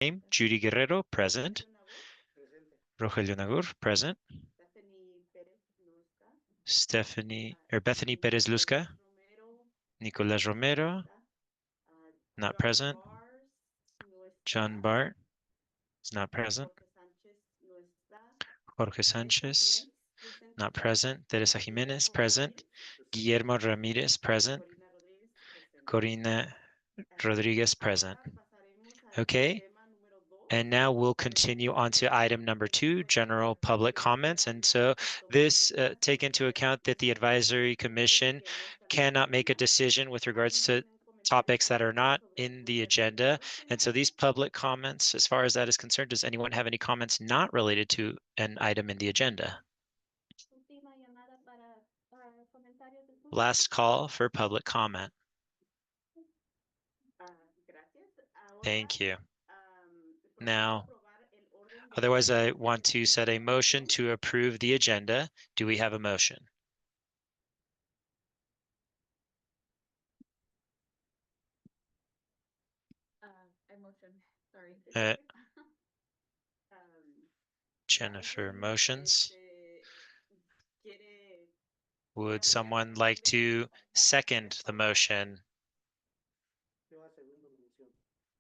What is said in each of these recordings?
name, Judy Guerrero, present. Rogelio Nagur, present. Bethany Perez Lusca. Nicolas Romero, not present. John Bart is not present. Jorge Sanchez, not present. Teresa Jimenez, present. Guillermo Ramirez, present. Corina Rodriguez, present. Okay. And now we'll continue on to item number 2, general public comments. And so this take into account that the advisory commission cannot make a decision with regards to topics that are not in the agenda. And so these public comments, as far as that is concerned, does anyone have any comments not related to an item in the agenda? Last call for public comment. Thank you. Now, otherwise, I want to set a motion to approve the agenda. Do we have a motion? Jennifer motions. Would someone like to second the motion?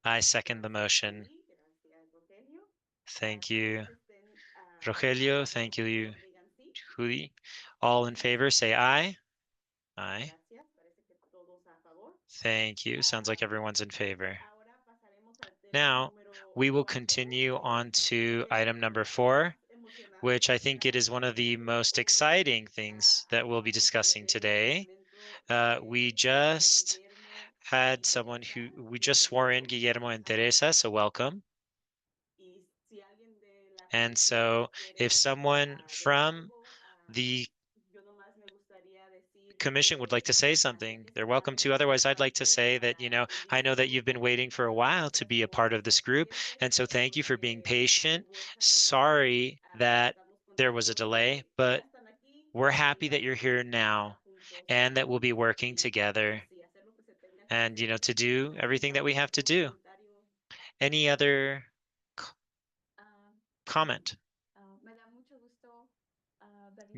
I second the motion. Thank you, Rogelio. Thank you, Judy. All in favor, say aye. Aye. Thank you. Sounds like everyone's in favor. Now, we will continue on to item number 4, which I think it is one of the most exciting things that we'll be discussing today. We just had someone we just swore in, Guillermo and Teresa, so welcome. And so if someone from the commission would like to say something, they're welcome to. Otherwise, I'd like to say that, I know that you've been waiting for a while to be a part of this group. And so thank you for being patient. Sorry that there was a delay, but we're happy that you're here now and that we'll be working together and, to do everything that we have to do. Any other comment?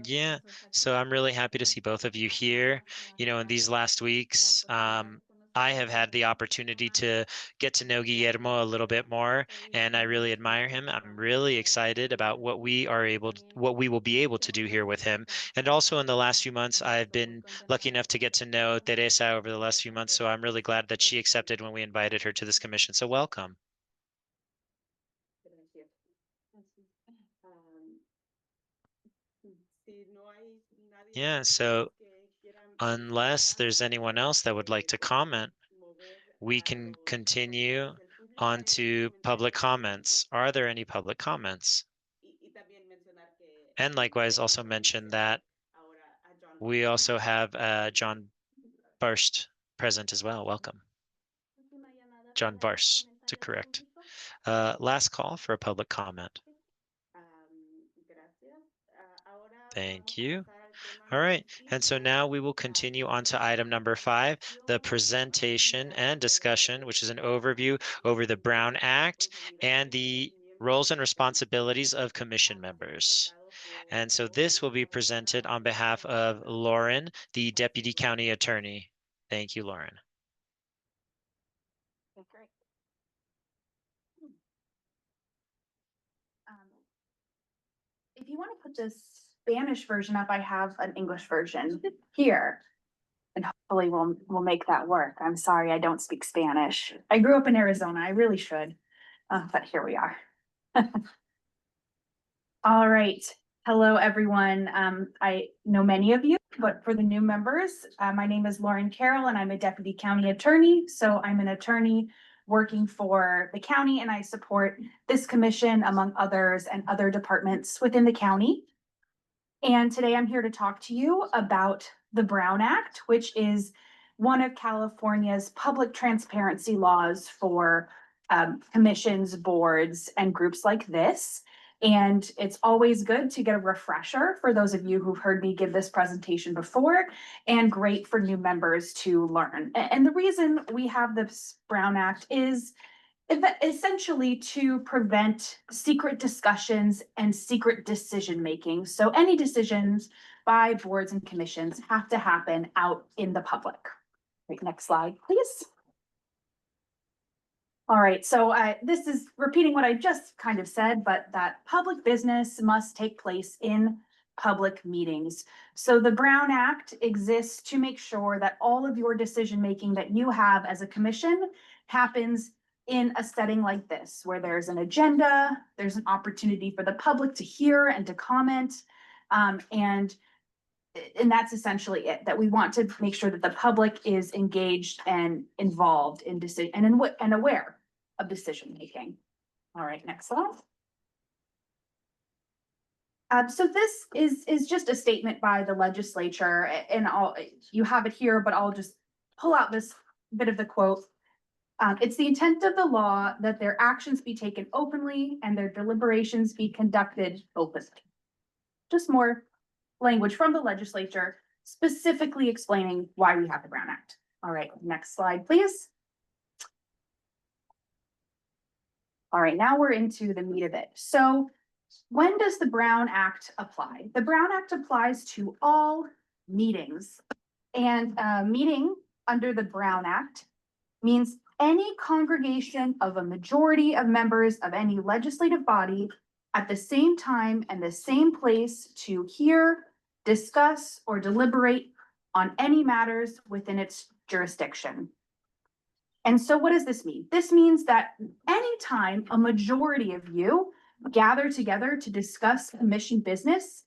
Yeah, so I'm really happy to see both of you here. In these last weeks, I have had the opportunity to get to know Guillermo a little bit more, and I really admire him. I'm really excited about what we will be able to do here with him. And also in the last few months, I've been lucky enough to get to know Teresa over the last few months, so I'm really glad that she accepted when we invited her to this commission. So welcome. Yeah, so unless there's anyone else that would like to comment, we can continue on to public comments. Are there any public comments? And likewise, also mention that we also have John Barst present as well. Welcome. John Barst, to correct. Last call for a public comment. Thank you. All right, and so now we will continue on to item number 5, the presentation and discussion, which is an overview over the Brown Act and the roles and responsibilities of commission members. And so this will be presented on behalf of Lauren, the Deputy County Attorney. Thank you, Lauren. Great. If you want to put this Spanish version up, I have an English version here. And hopefully we'll make that work. I'm sorry, I don't speak Spanish. I grew up in Arizona. I really should. But here we are. All right. Hello, everyone. I know many of you, but for the new members, my name is Lauren Carroll and I'm a deputy county attorney. So I'm an attorney working for the county and I support this commission among others and other departments within the county. And today I'm here to talk to you about the Brown Act, which is one of California's public transparency laws for commissions, boards, and groups like this. And it's always good to get a refresher for those of you who've heard me give this presentation before, and great for new members to learn. And the reason we have this Brown Act is essentially to prevent secret discussions and secret decision making. So any decisions by boards and commissions have to happen out in the public. Right, next slide, please. All right, so this is repeating what I just kind of said, but that public business must take place in public meetings. So the Brown Act exists to make sure that all of your decision making that you have as a commission happens in a setting like this, where there's an agenda, there's an opportunity for the public to hear and to comment, and that's essentially it, that we want to make sure that the public is engaged and involved in decision and aware of decision making. All right, next slide. So this is just a statement by the legislature, and you have it here, but I'll just pull out this bit of the quote. It's the intent of the law that their actions be taken openly and their deliberations be conducted openly. Just more language from the legislature specifically explaining why we have the Brown Act. All right, next slide, please. All right, now we're into the meat of it. So when does the Brown Act apply? The Brown Act applies to all meetings, and a meeting under the Brown Act means any congregation of a majority of members of any legislative body at the same time and the same place to hear, discuss, or deliberate on any matters within its jurisdiction. And so what does this mean? This means that anytime a majority of you gather together to discuss commission business,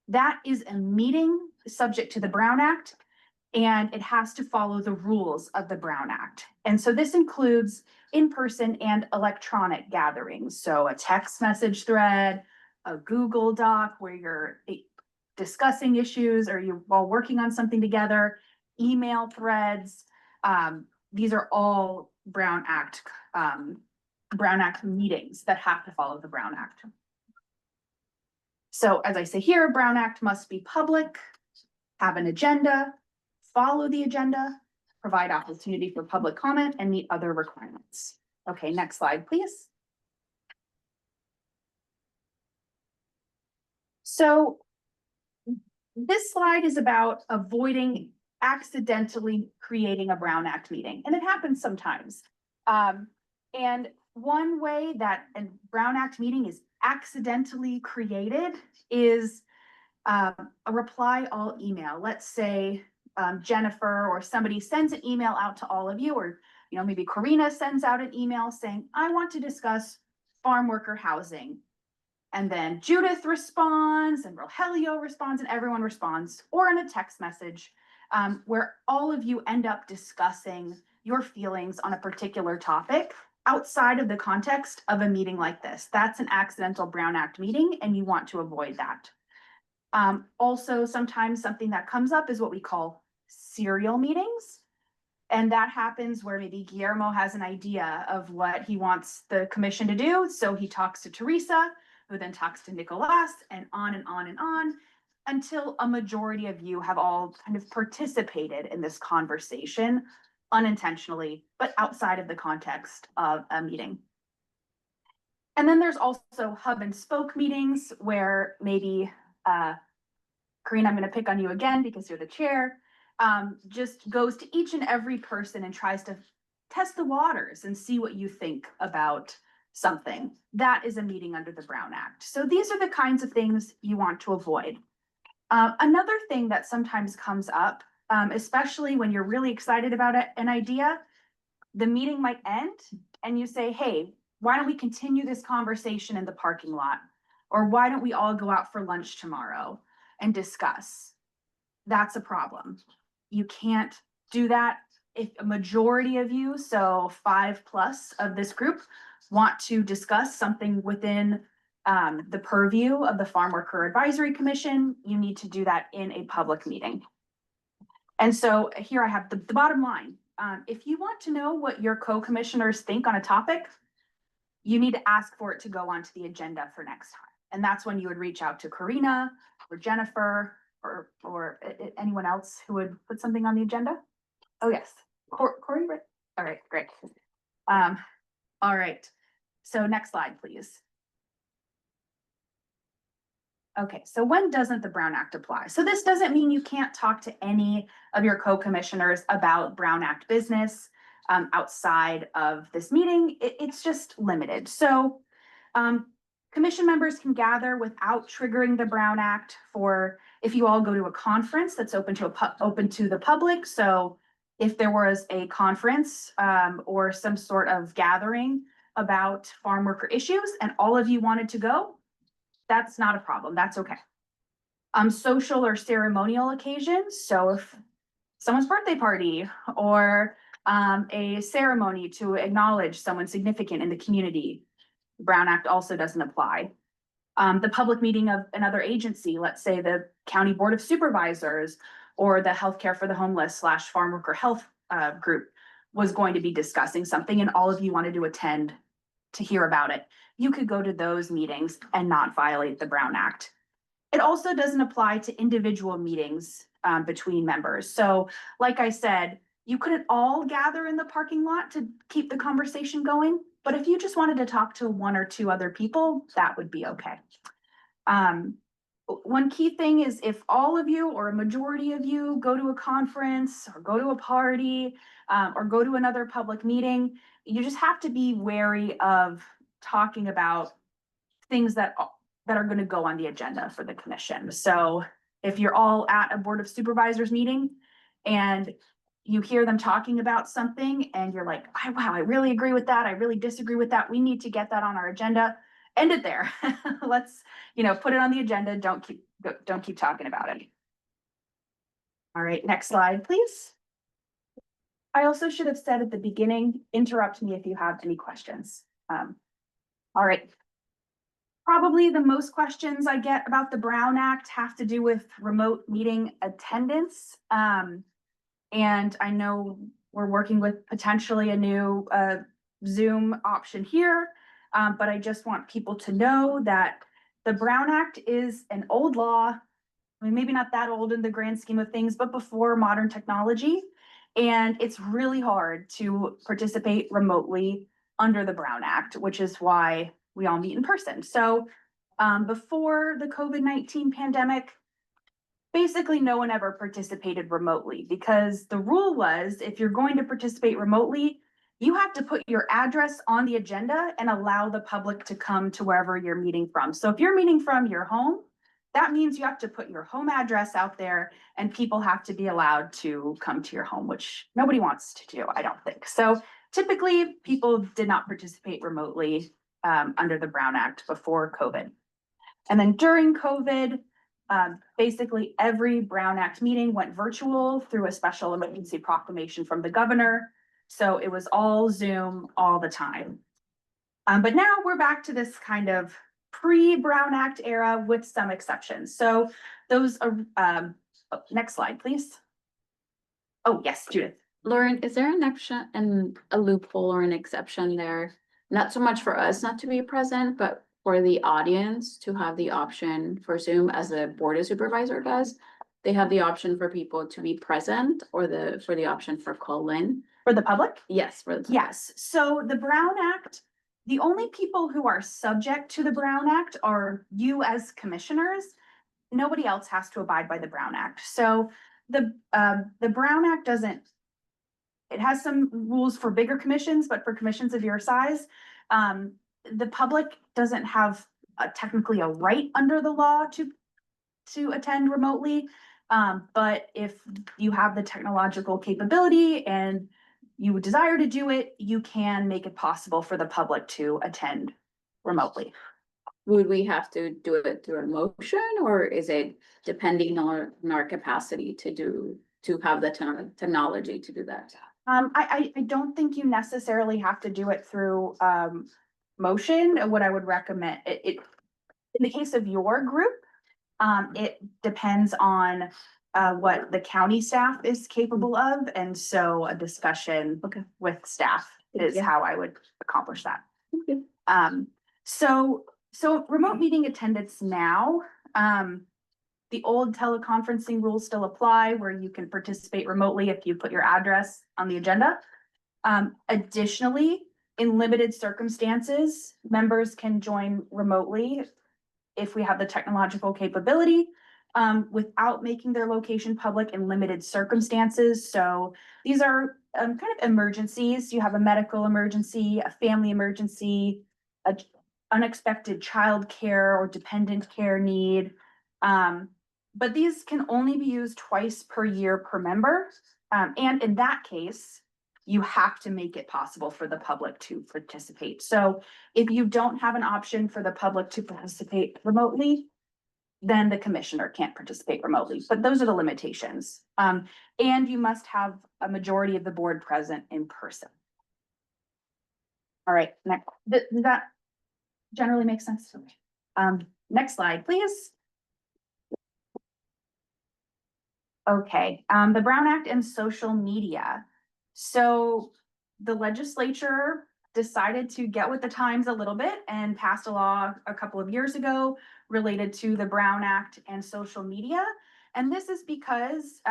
that is a meeting subject to the Brown Act, and it has to follow the rules of the Brown Act. And so this includes in-person and electronic gatherings. So a text message thread, a Google Doc where you're discussing issues or you're all working on something together, email threads. These are all Brown Act meetings that have to follow the Brown Act. So as I say here, Brown Act must be public, have an agenda, follow the agenda, provide opportunity for public comment, and meet other requirements. Okay, next slide, please. So this slide is about avoiding accidentally creating a Brown Act meeting, and it happens sometimes. And one way that a Brown Act meeting is accidentally created is a reply all email. Let's say Jennifer or somebody sends an email out to all of you, or maybe Karina sends out an email saying, I want to discuss farm worker housing. And then Judith responds and Rogelio responds and everyone responds, or in a text message where all of you end up discussing your feelings on a particular topic outside of the context of a meeting like this. That's an accidental Brown Act meeting, and you want to avoid that. Also, sometimes something that comes up is what we call serial meetings. And that happens where maybe Guillermo has an idea of what he wants the commission to do. So he talks to Teresa, who then talks to Nicolas, and on and on and on, until a majority of you have all kind of participated in this conversation unintentionally, but outside of the context of a meeting. And then there's also hub and spoke meetings where maybe, Karina, I'm going to pick on you again because you're the chair, just goes to each and every person and tries to test the waters and see what you think about something. That is a meeting under the Brown Act. So these are the kinds of things you want to avoid. Another thing that sometimes comes up, especially when you're really excited about an idea, the meeting might end and you say, hey, why don't we continue this conversation in the parking lot? Or why don't we all go out for lunch tomorrow and discuss? That's a problem. You can't do that if a majority of you, so 5+ of this group, want to discuss something within the purview of the Farm Worker Advisory Commission. You need to do that in a public meeting. And so here I have the bottom line. If you want to know what your co-commissioners think on a topic, you need to ask for it to go onto the agenda for next time. And that's when you would reach out to Karina or Jennifer or anyone else who would put something on the agenda. Oh yes, Corey. All right, great. All right, so next slide, please. Okay, so when doesn't the Brown Act apply? So this doesn't mean you can't talk to any of your co-commissioners about Brown Act business outside of this meeting. It's just limited. So commission members can gather without triggering the Brown Act for if you all go to a conference that's open to the public. So if there was a conference or some sort of gathering about farm worker issues and all of you wanted to go, that's not a problem. That's okay. Social or ceremonial occasions. So if someone's birthday party or a ceremony to acknowledge someone significant in the community, the Brown Act also doesn't apply. The public meeting of another agency, let's say the County Board of Supervisors or the Healthcare for the Homeless / Farm Worker Health group was going to be discussing something and all of you wanted to attend to hear about it. You could go to those meetings and not violate the Brown Act. It also doesn't apply to individual meetings between members. So like I said, you couldn't all gather in the parking lot to keep the conversation going. But if you just wanted to talk to one or two other people, that would be okay. One key thing is if all of you or a majority of you go to a conference or go to a party or go to another public meeting, you just have to be wary of talking about things that are going to go on the agenda for the commission. So if you're all at a Board of Supervisors meeting and you hear them talking about something and you're like, wow, I really agree with that. I really disagree with that. We need to get that on our agenda. End it there. Let's, put it on the agenda. Don't keep talking about it. All right, next slide, please. I also should have said at the beginning, interrupt me if you have any questions. All right. Probably the most questions I get about the Brown Act have to do with remote meeting attendance. And I know we're working with potentially a new Zoom option here, but I just want people to know that the Brown Act is an old law. I mean, maybe not that old in the grand scheme of things, but before modern technology. And it's really hard to participate remotely under the Brown Act, which is why we all meet in person. So before the COVID-19 pandemic, basically no one ever participated remotely because the rule was if you're going to participate remotely, you have to put your address on the agenda and allow the public to come to wherever you're meeting from. So if you're meeting from your home, that means you have to put your home address out there and people have to be allowed to come to your home, which nobody wants to do, I don't think. So typically people did not participate remotely under the Brown Act before COVID. And then during COVID, basically every Brown Act meeting went virtual through a special emergency proclamation from the governor. So it was all Zoom all the time. But now we're back to this kind of pre-Brown Act era with some exceptions. So those are, next slide, please. Oh, yes, Judith. Lauren, is there an exception and a loophole or an exception there? Not so much for us not to be present, but for the audience to have the option for Zoom as the Board of Supervisor does. They have the option for people to be present or for the option for call-in. For the public? Yes, for the public. Yes. So the Brown Act, the only people who are subject to the Brown Act are you as commissioners. Nobody else has to abide by the Brown Act. So the Brown Act doesn't, it has some rules for bigger commissions, but for commissions of your size, the public doesn't have technically a right under the law to attend remotely. But if you have the technological capability and you desire to do it, you can make it possible for the public to attend remotely. Would we have to do it through a motion or is it depending on our capacity to have the technology to do that? I don't think you necessarily have to do it through motion. What I would recommend it in the case of your group, it depends on what the county staff is capable of. And so a discussion with staff is how I would accomplish that. Okay. So remote meeting attendance now, the old teleconferencing rules still apply where you can participate remotely if you put your address on the agenda. Additionally, In limited circumstances, members can join remotely if we have the technological capability, without making their location public in limited circumstances. So these are kind of emergencies. You have a medical emergency, a family emergency, a unexpected child care or dependent care need. But these can only be used twice per year per member. And in that case, you have to make it possible for the public to participate. So if you don't have an option for the public to participate remotely, then the commissioner can't participate remotely, but those are the limitations. And you must have a majority of the board present in person. All right, next, does that generally make sense to me? Next slide, please. Okay, the Brown Act and social media. So the legislature decided to get with the times a little bit and passed a law a couple of years ago related to the Brown Act and social media. And this is because,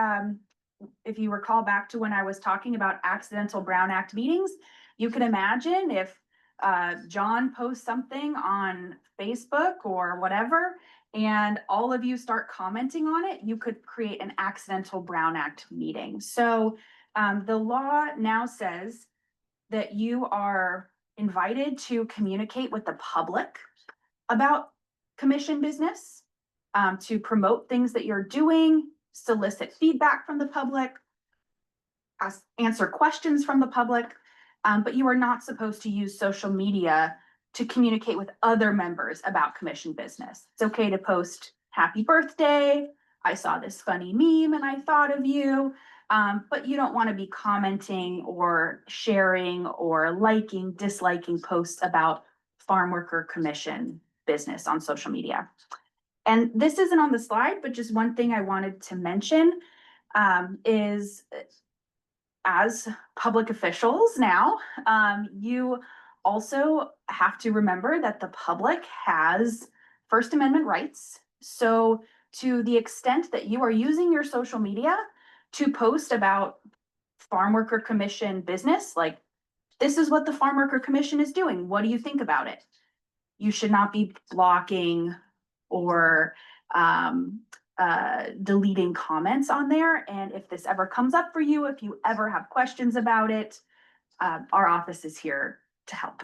if you recall back to when I was talking about accidental Brown Act meetings, you can imagine if John posts something on Facebook or whatever, and all of you start commenting on it, you could create an accidental Brown Act meeting. So the law now says that you are invited to communicate with the public about commission business, to promote things that you're doing, solicit feedback from the public, answer questions from the public, but you are not supposed to use social media to communicate with other members about commission business. It's okay to post happy birthday, I saw this funny meme and I thought of you, but you don't want to be commenting or sharing or liking, disliking posts about farm worker commission business on social media. And this isn't on the slide, but just one thing I wanted to mention is, as public officials now, you also have to remember that the public has First Amendment rights. So to the extent that you are using your social media to post about Farm Worker Commission business, like, this is what the Farm Worker Commission is doing, what do you think about it? You should not be blocking or deleting comments on there. And if this ever comes up for you, if you ever have questions about it, our office is here to help.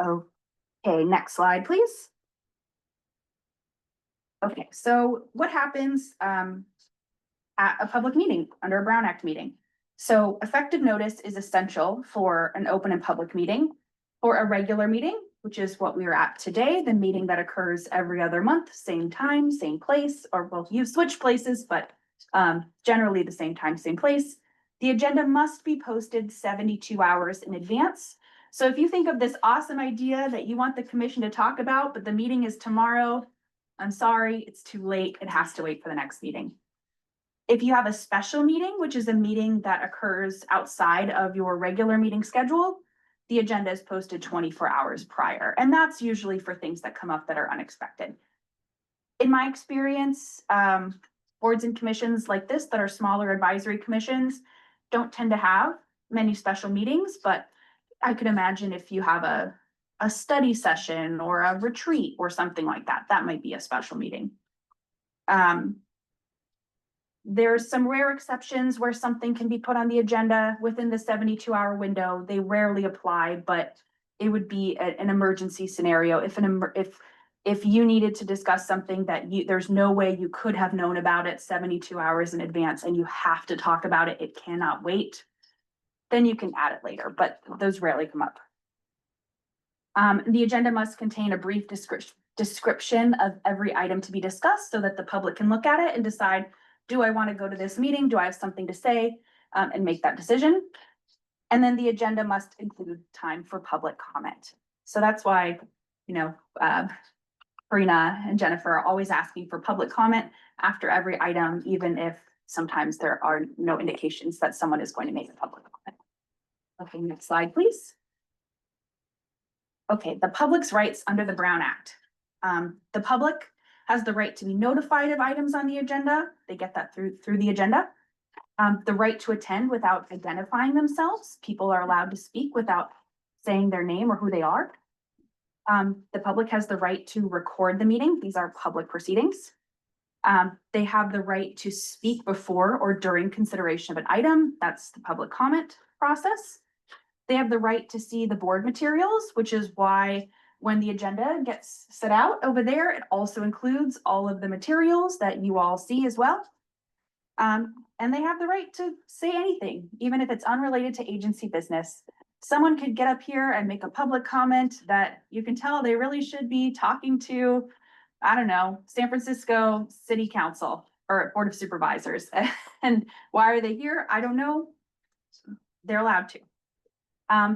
Okay, next slide, please. Okay, so what happens at a public meeting under a Brown Act meeting? So effective notice is essential for an open and public meeting. For a regular meeting, which is what we are at today, the meeting that occurs every other month, same time, same place, or well, you switch places, but generally the same time, same place. The agenda must be posted 72 hours in advance. So if you think of this awesome idea that you want the commission to talk about, but the meeting is tomorrow, I'm sorry, it's too late. It has to wait for the next meeting. If you have a special meeting, which is a meeting that occurs outside of your regular meeting schedule, the agenda is posted 24 hours prior, and that's usually for things that come up that are unexpected. In my experience, boards and commissions like this that are smaller advisory commissions don't tend to have many special meetings, but I could imagine if you have a study session or a retreat or something like that, that might be a special meeting. There's some rare exceptions where something can be put on the agenda within the 72-hour window. They rarely apply, but it would be an emergency scenario. If you needed to discuss something that there's no way you could have known about it 72 hours in advance and you have to talk about it, it cannot wait, then you can add it later, but those rarely come up. The agenda must contain a brief description of every item to be discussed so that the public can look at it and decide, do I want to go to this meeting? Do I have something to say? And make that decision. And then the agenda must include time for public comment. So that's why, you know, Karina and Jennifer are always asking for public comment after every item, even if sometimes there are no indications that someone is going to make a public comment. Okay, next slide, please. Okay, the public's rights under the Brown Act. The public has the right to be notified of items on the agenda. They get that through the agenda. The right to attend without identifying themselves. People are allowed to speak without saying their name or who they are. The public has the right to record the meeting. These are public proceedings. They have the right to speak before or during consideration of an item. That's the public comment process. They have the right to see the board materials, which is why when the agenda gets set out over there, it also includes all of the materials that you all see as well. And they have the right to say anything, even if it's unrelated to agency business. Someone could get up here and make a public comment that you can tell they really should be talking to, I don't know, San Francisco City Council or Board of Supervisors. And why are they here? I don't know. They're allowed to.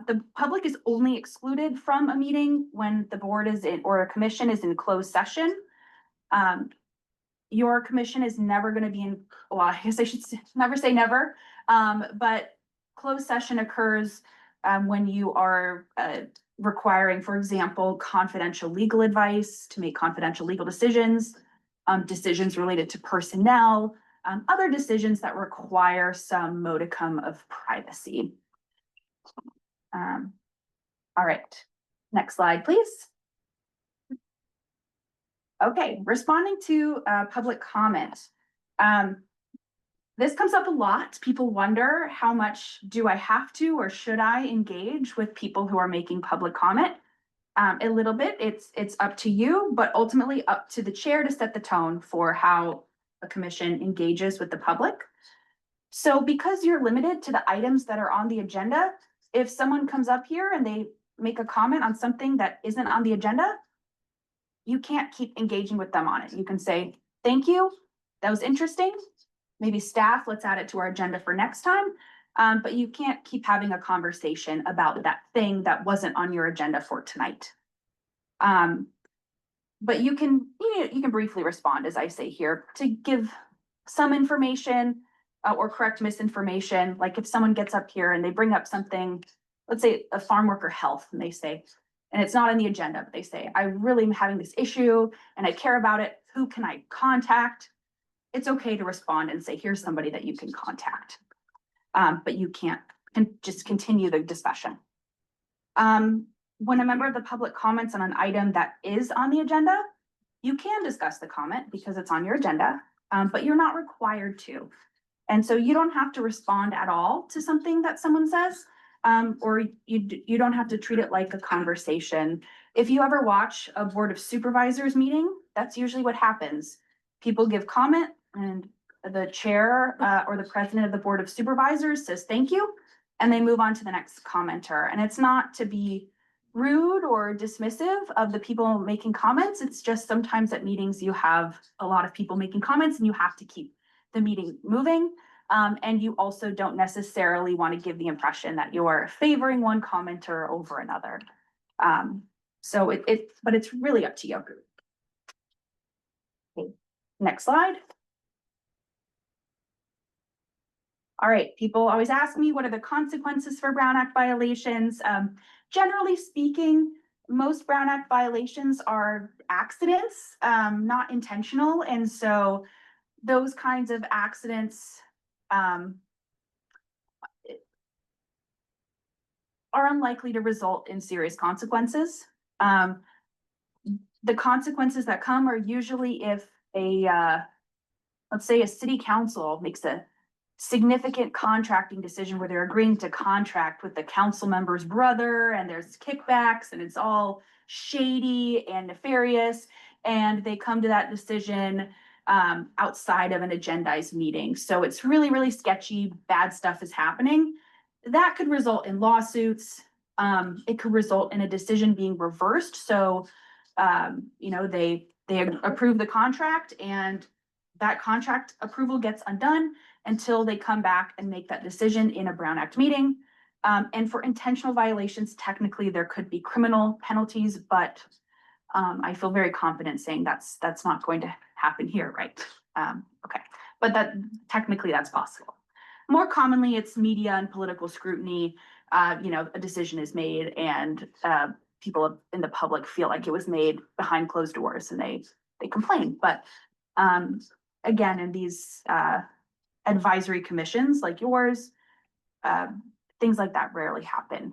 The public is only excluded from a meeting when the board is in, or a commission is in closed session. Your commission is never going to be in, well, I guess I should never say never, but closed session occurs when you are requiring, for example, confidential legal advice to make confidential legal decisions, decisions related to personnel, other decisions that require some modicum of privacy. All right, next slide, please. Okay, responding to public comment. This comes up a lot. People wonder, how much do I have to or should I engage with people who are making public comment? A little bit, it's up to you, but ultimately up to the chair to set the tone for how a commission engages with the public. So because you're limited to the items that are on the agenda, if someone comes up here and they make a comment on something that isn't on the agenda, you can't keep engaging with them on it. You can say, thank you, that was interesting. Maybe staff, let's add it to our agenda for next time. But you can't keep having a conversation about that thing that wasn't on your agenda for tonight. But you can briefly respond, as I say here, to give some information or correct misinformation. Like if someone gets up here and they bring up something, let's say a farm worker health, and they say, and it's not on the agenda, but they say, I really am having this issue and I care about it. Who can I contact? It's okay to respond and say, here's somebody that you can contact. But you can't just continue the discussion. When a member of the public comments on an item that is on the agenda, you can discuss the comment because it's on your agenda, but you're not required to. And so you don't have to respond at all to something that someone says, or you don't have to treat it like a conversation. If you ever watch a Board of Supervisors meeting, that's usually what happens. People give comment and the chair or the president of the Board of Supervisors says thank you, and they move on to the next commenter. And it's not to be rude or dismissive of the people making comments. It's just sometimes at meetings you have a lot of people making comments and you have to keep the meeting moving. And you also don't necessarily want to give the impression that you're favoring one commenter over another. So but it's really up to you. Okay. Next slide. All right, people always ask me, what are the consequences for Brown Act violations? Generally speaking, most Brown Act violations are accidents, not intentional. And so those kinds of accidents are unlikely to result in serious consequences. The consequences that come are usually if let's say a city council makes a significant contracting decision where they're agreeing to contract with the council member's brother and there's kickbacks and it's all shady and nefarious, and they come to that decision outside of an agendized meeting. So it's really, really sketchy, bad stuff is happening. That could result in lawsuits. It could result in a decision being reversed. So, they approve the contract and that contract approval gets undone until they come back and make that decision in a Brown Act meeting. And for intentional violations, technically there could be criminal penalties, but I feel very confident saying that's not going to happen here, right? Okay, but technically that's possible. More commonly, it's media and political scrutiny. A decision is made and people in the public feel like it was made behind closed doors and they complain. But again, in these advisory commissions like yours, things like that rarely happen.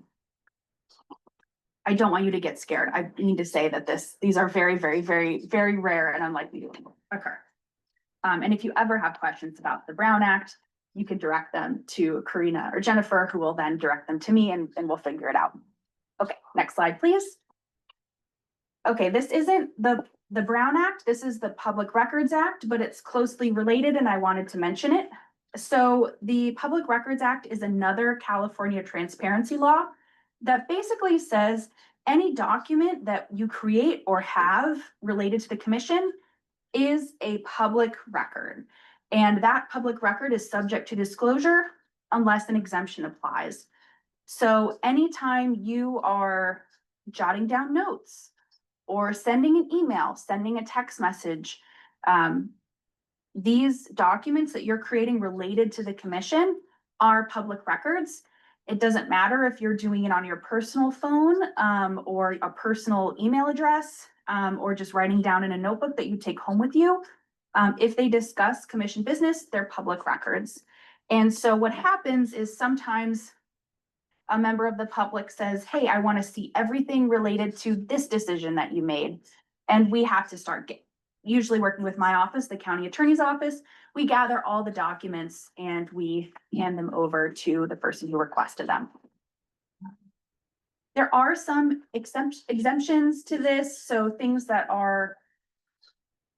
I don't want you to get scared. I need to say that these are very, very, very, very rare and unlikely to occur. And if you ever have questions about the Brown Act, you can direct them to Karina or Jennifer, who will then direct them to me, and we'll figure it out. Okay, next slide, please. Okay, this isn't the Brown Act, this is the Public Records Act, but it's closely related and I wanted to mention it. So the Public Records Act is another California transparency law that basically says any document that you create or have related to the commission is a public record. And that public record is subject to disclosure unless an exemption applies. So anytime you are jotting down notes or sending an email, sending a text message, these documents that you're creating related to the commission are public records. It doesn't matter if you're doing it on your personal phone or a personal email address or just writing down in a notebook that you take home with you. If they discuss commission business, they're public records. And so what happens is sometimes a member of the public says, hey, I want to see everything related to this decision that you made. And we have to start usually working with my office, the county attorney's office. We gather all the documents and we hand them over to the person who requested them. There are some exemptions to this. So things that are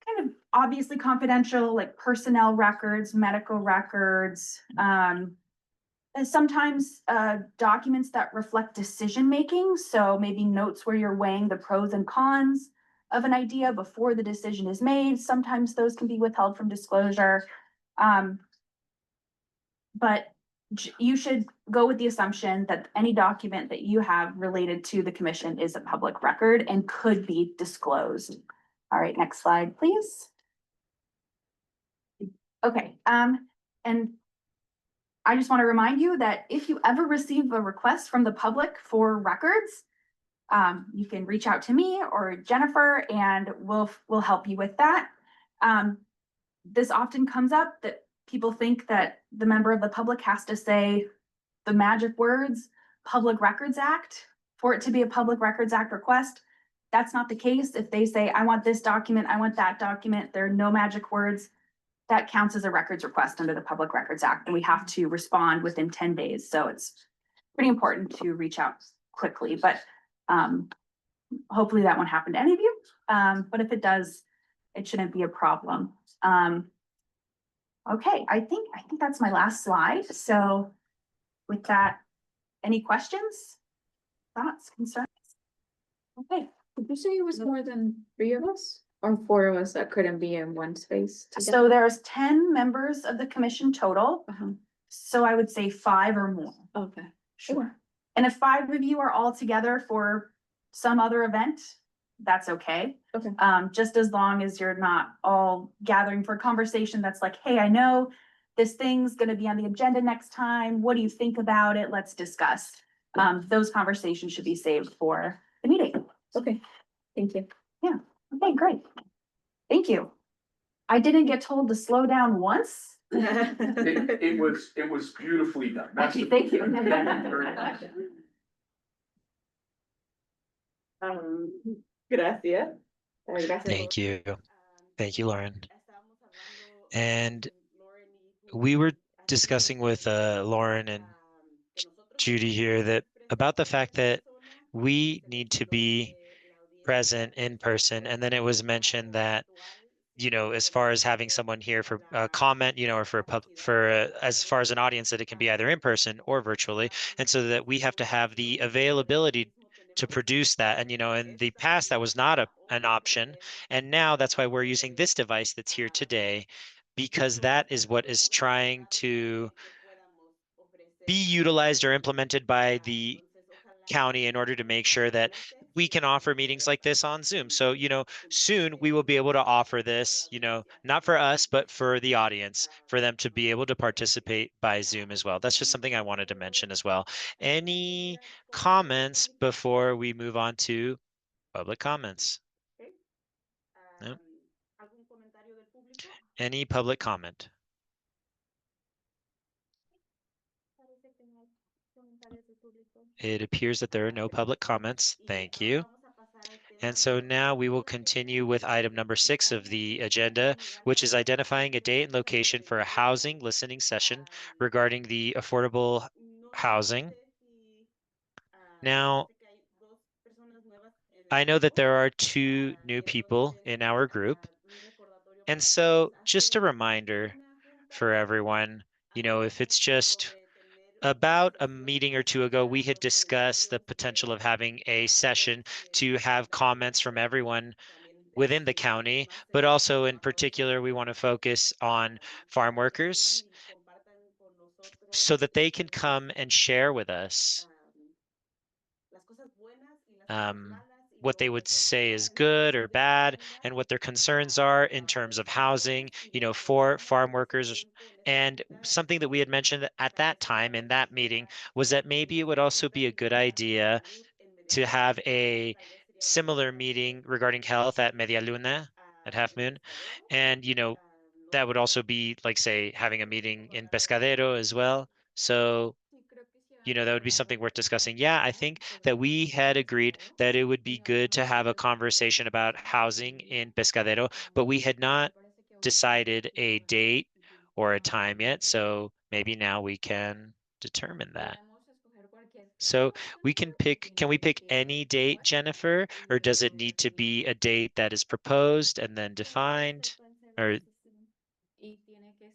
kind of obviously confidential, like personnel records, medical records, and sometimes documents that reflect decision-making. So maybe notes where you're weighing the pros and cons of an idea before the decision is made. Sometimes those can be withheld from disclosure. But you should go with the assumption that any document that you have related to the commission is a public record and could be disclosed. All right, next slide, please. Okay, and I just want to remind you that if you ever receive a request from the public for records, you can reach out to me or Jennifer and we'll help you with that. This often comes up that people think that the member of the public has to say the magic words, Public Records Act, for it to be a Public Records Act request. That's not the case. If they say, I want this document, I want that document, there are no magic words, that counts as a records request under the Public Records Act, and we have to respond within 10 days. So it's pretty important to reach out quickly, but hopefully that won't happen to any of you. But if it does, it shouldn't be a problem. Okay, I think that's my last slide. So with that, any questions, thoughts, concerns? Okay. Did you say it was more than 3 of us or 4 of us that couldn't be in one space together? So there's 10 members of the commission total. So I would say 5 or more. Okay. Sure. And if 5 of you are all together for some other event, that's okay. Okay. Just as long as you're not all gathering for a conversation that's like, hey, I know this thing's gonna be on the agenda next time. What do you think about it? Let's discuss. Those conversations should be saved for the meeting. Okay, thank you. Yeah, okay, great. Thank you. I didn't get told to slow down once. It was beautifully done. That's the- Thank you. Gracias. Thank you. Thank you, Lauren. And we were discussing with Lauren and Judy here that about the fact that we need to be present in person. And then it was mentioned that, you know, as far as having someone here for a comment, you know, or as far as an audience, that it can be either in person or virtually. And so that we have to have the availability to produce that. And, you know, in the past, that was not an option. And now that's why we're using this device that's here today, because that is what is trying to be utilized or implemented by the county in order to make sure that we can offer meetings like this on Zoom. So, you know, soon we will be able to offer this, you know, not for us, but for the audience, for them to be able to participate by Zoom as well. That's just something I wanted to mention as well. Any comments before we move on to public comments? No? Any public comment? It appears that there are no public comments. Thank you. And so now we will continue with item number 6 of the agenda, which is identifying a date and location for a housing listening session regarding the affordable housing. Now, I know that there are 2 new people in our group. And so just a reminder for everyone, if it's just about a meeting or two ago, we had discussed the potential of having a session to have comments from everyone within the county, but also in particular, we want to focus on farm workers so that they can come and share with us um, what they would say is good or bad and what their concerns are in terms of housing, for farm workers. And something that we had mentioned at that time in that meeting was that maybe it would also be a good idea to have a similar meeting regarding health at Media Luna, at Half Moon. And, that would also be like, say, having a meeting in Pescadero as well. So, that would be something worth discussing. Yeah, I think that we had agreed that it would be good to have a conversation about housing in Pescadero, but we had not decided a date or a time yet. So maybe now we can determine that. So can we pick any date, Jennifer, or does it need to be a date that is proposed and then defined? Or,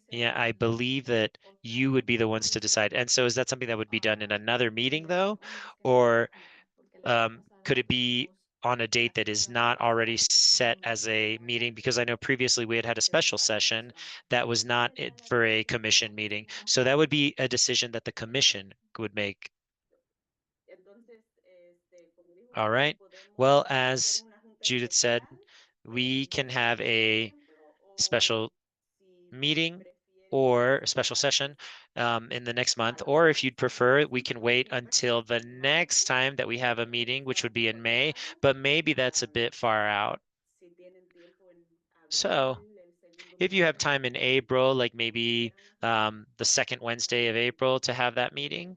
yeah, I believe that you would be the ones to decide. And so is that something that would be done in another meeting though? Or could it be on a date that is not already set as a meeting? Because I know previously we had had a special session that was not for a commission meeting. So that would be a decision that the commission would make. All right. Well, as Judith said, we can have a special meeting or a special session in the next month, or if you'd prefer, we can wait until the next time that we have a meeting, which would be in May, but maybe that's a bit far out. So if you have time in April, like maybe the second Wednesday of April to have that meeting,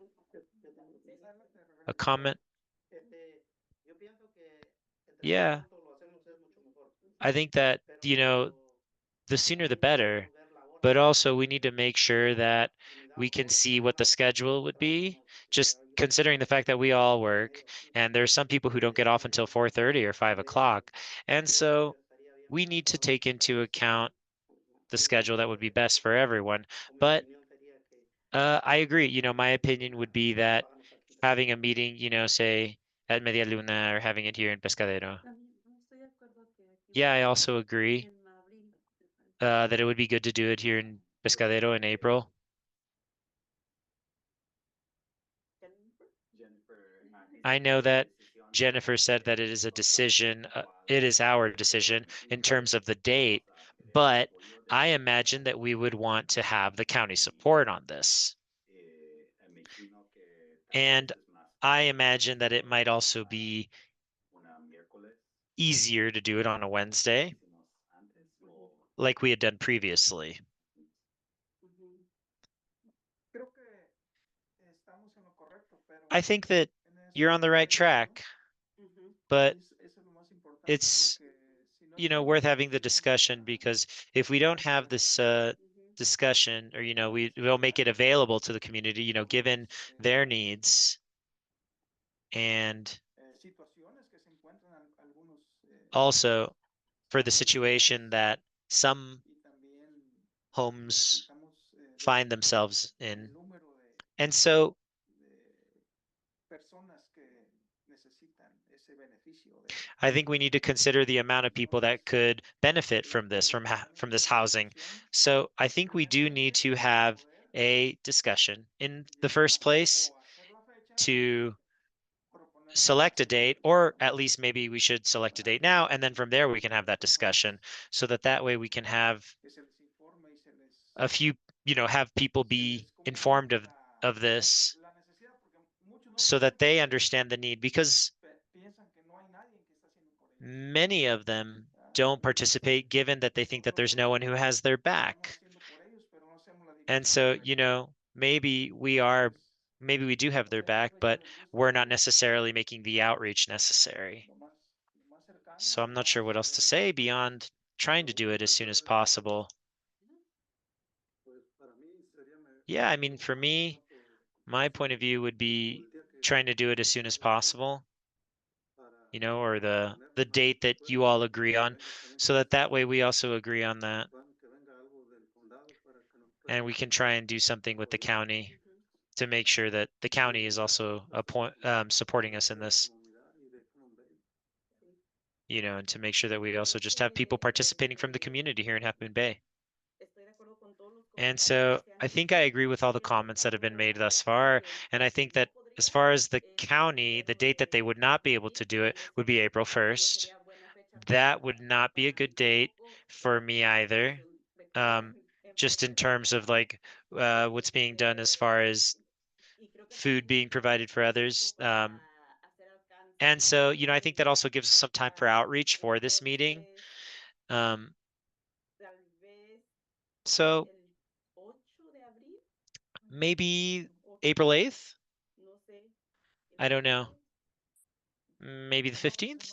a comment. Yeah, I think that, the sooner the better, but also we need to make sure that we can see what the schedule would be, just considering the fact that we all work and there's some people who don't get off until 4:30 or 5 o'clock. And so we need to take into account the schedule that would be best for everyone. But I agree, my opinion would be that having a meeting, say at Media Luna or having it here in Pescadero. Yeah, I also agree that it would be good to do it here in Pescadero in April. I know that Jennifer said that it is a decision, it is our decision in terms of the date, but I imagine that we would want to have the county support on this. And I imagine that it might also be easier to do it on a Wednesday, like we had done previously. I think that you're on the right track, but it's, worth having the discussion because if we don't have this discussion or, we'll make it available to the community, given their needs and also for the situation that some homes find themselves in. And so I think we need to consider the amount of people that could benefit from this, from this housing. So I think we do need to have a discussion in the first place to select a date, or at least maybe we should select a date now, and then from there we can have that discussion so that way we can have a few, have people be informed of this so that they understand the need, because many of them don't participate given that they think that there's no one who has their back. And so, maybe we are maybe we do have their back, but we're not necessarily making the outreach necessary. So I'm not sure what else to say beyond trying to do it as soon as possible. Yeah, I mean, for me, my point of view would be trying to do it as soon as possible, or the date that you all agree on, so that way we also agree on that. And we can try and do something with the county to make sure that the county is also supporting us in this, and to make sure that we also just have people participating from the community here in Half Moon Bay. And so I think I agree with all the comments that have been made thus far. And I think that as far as the county, the date that they would not be able to do it would be April 1st. That would not be a good date for me either. Just in terms of like what's being done as far as food being provided for others. And so, I think that also gives us some time for outreach for this meeting. Um, so maybe April 8th? I don't know. Maybe the 15th?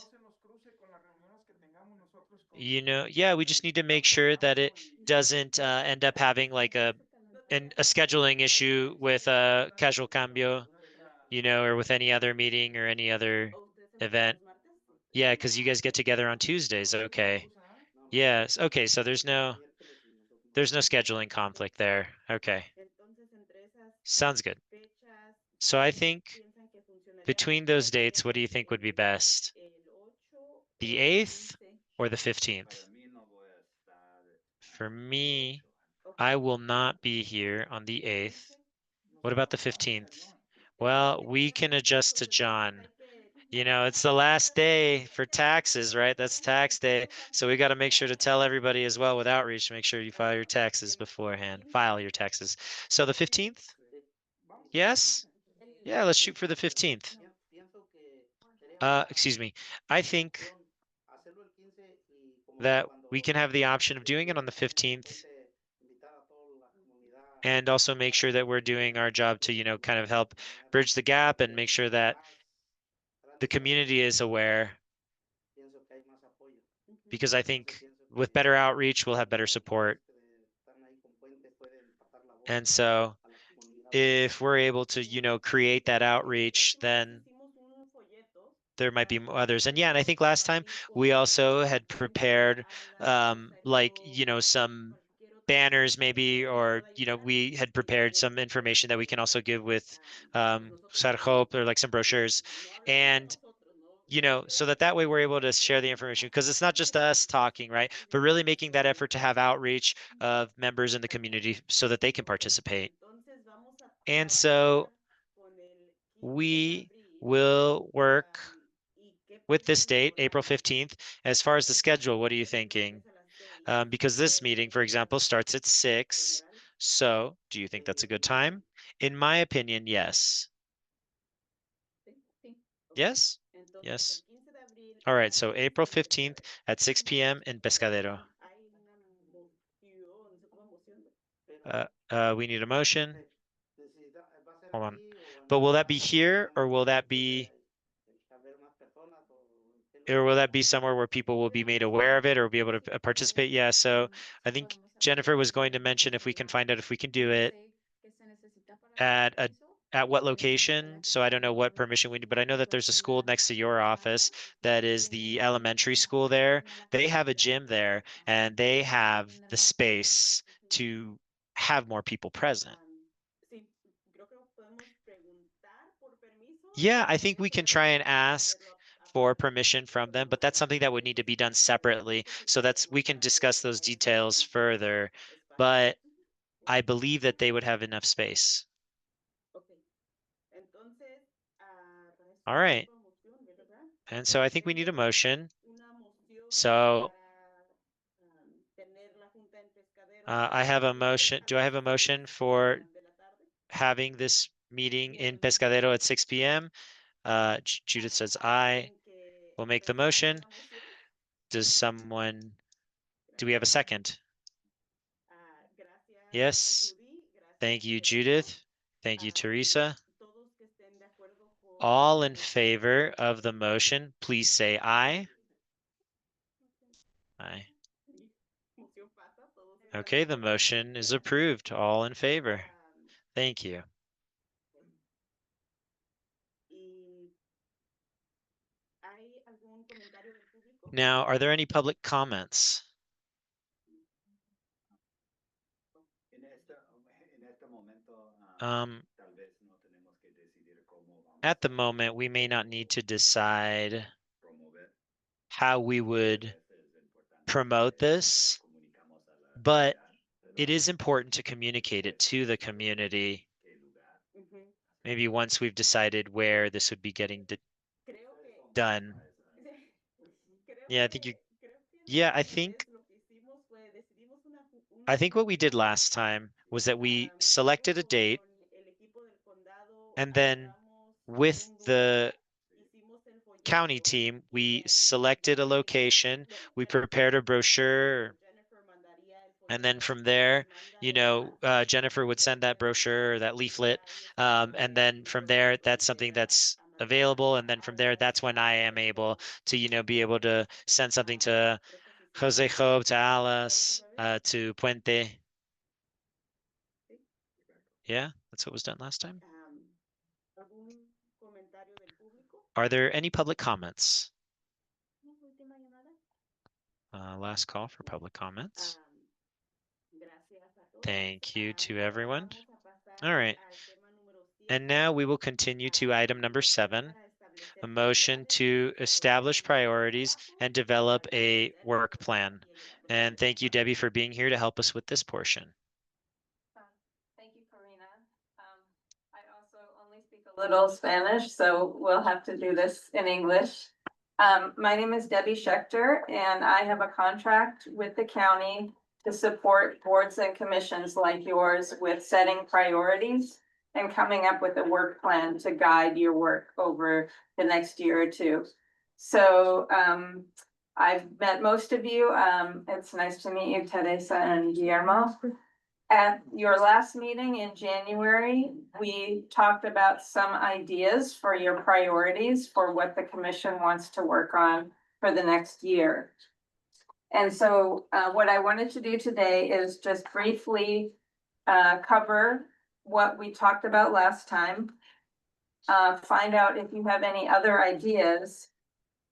Yeah, we just need to make sure that it doesn't end up having like a scheduling issue with casual cambio, or with any other meeting or any other event. Yeah, because you guys get together on Tuesdays. Okay. Yes. Okay. So there's no scheduling conflict there. Okay. Sounds good. So I think between those dates, what do you think would be best? The 8th or the 15th? For me, I will not be here on the 8th. What about the 15th? Well, we can adjust to John. It's the last day for taxes, right? That's tax day. So we got to make sure to tell everybody as well with outreach, make sure you file your taxes beforehand. File your taxes. So the 15th? Yes? Yeah, let's shoot for the 15th. Excuse me. I think that we can have the option of doing it on the 15th and also make sure that we're doing our job to, kind of help bridge the gap and make sure that the community is aware, because I think with better outreach, we'll have better support. And so if we're able to, create that outreach, then there might be others. And yeah, and I think last time we also had prepared like, some banners maybe, or, we had prepared some information that we can also give with Sarhope, or like some brochures. And so that way we're able to share the information, because it's not just us talking, right? But really making that effort to have outreach of members in the community so that they can participate. And so we will work with this date, April 15th. As far as the schedule, what are you thinking? Because this meeting, for example, starts at 6. So do you think that's a good time? In my opinion, yes. Yes? Yes. All right, so April 15th at 6 p.m. in Pescadero. We need a motion. Hold on. But will that be here, or will that be somewhere where people will be made aware of it or be able to participate? Yeah, so I think Jennifer was going to mention if we can find out if we can do it at what location. So I don't know what permission we need, but I know that there's a school next to your office that is the elementary school there. They have a gym there and they have the space to have more people present. Yeah, I think we can try and ask for permission from them, but that's something that would need to be done separately. So we can discuss those details further, but I believe that they would have enough space. All right. And so I think we need a motion. So I have a motion. Do I have a motion for having this meeting in Pescadero at 6 p.m.? Judith says aye. We'll make the motion. Do we have a second? Yes. Thank you, Judith. Thank you, Teresa. All in favor of the motion, please say aye. Aye. Okay, the motion is approved. All in favor. Thank you. Now, are there any public comments? At the moment, we may not need to decide how we would promote this, but it is important to communicate it to the community. Maybe once we've decided where this would be getting done. Yeah, I think what we did last time was that we selected a date, and then with the county team, we selected a location, we prepared a brochure, and then from there, Jennifer would send that brochure, or that leaflet, and then from there, that's something that's available, and then from there, that's when I am able to, be able to send something to Jose Job, to Alice, to Puente. Yeah, that's what was done last time. Are there any public comments? Last call for public comments. Thank you to everyone. All right. And now we will continue to item number 7, a motion to establish priorities and develop a work plan. And thank you, Debbie, for being here to help us with this portion. Thank you, Karina. I also only speak a little Spanish, so we'll have to do this in English. My name is Debbie Schechter, and I have a contract with the county to support boards and commissions like yours with setting priorities and coming up with a work plan to guide your work over the next year or two. So I've met most of you. It's nice to meet you, Teresa and Guillermo. At your last meeting in January, we talked about some ideas for your priorities for what the commission wants to work on for the next year. And so what I wanted to do today is just briefly cover what we talked about last time, find out if you have any other ideas,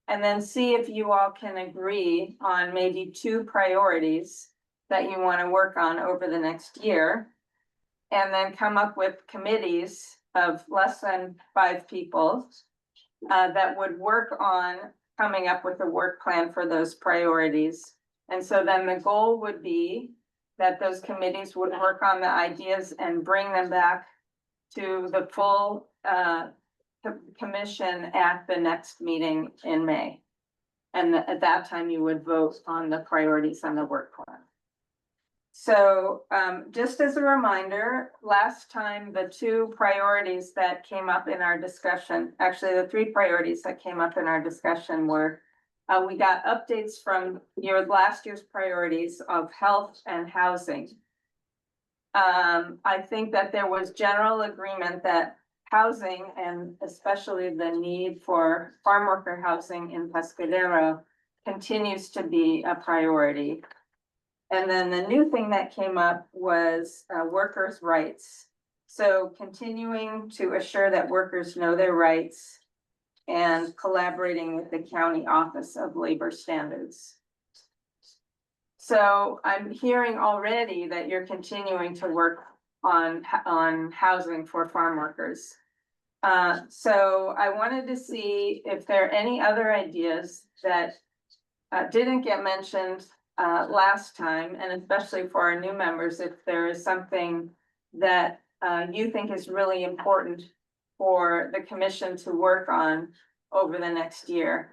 and then see if you all can agree on maybe 2 priorities that you want to work on over the next year, and then come up with committees of less than 5 people that would work on coming up with a work plan for those priorities. And so then the goal would be that those committees would work on the ideas and bring them back to the full commission at the next meeting in May. And at that time, you would vote on the priorities and the work plan. So just as a reminder, last time, the 2 priorities that came up in our discussion, actually the 3 priorities that came up in our discussion were, we got updates from your last year's priorities of health and housing. I think that there was general agreement that housing, and especially the need for farm worker housing in Pescadero, continues to be a priority. And then the new thing that came up was workers' rights. So continuing to assure that workers know their rights and collaborating with the County Office of Labor Standards. So I'm hearing already that you're continuing to work on housing for farm workers. So I wanted to see if there are any other ideas that didn't get mentioned last time, and especially for our new members, if there is something that you think is really important for the commission to work on over the next year.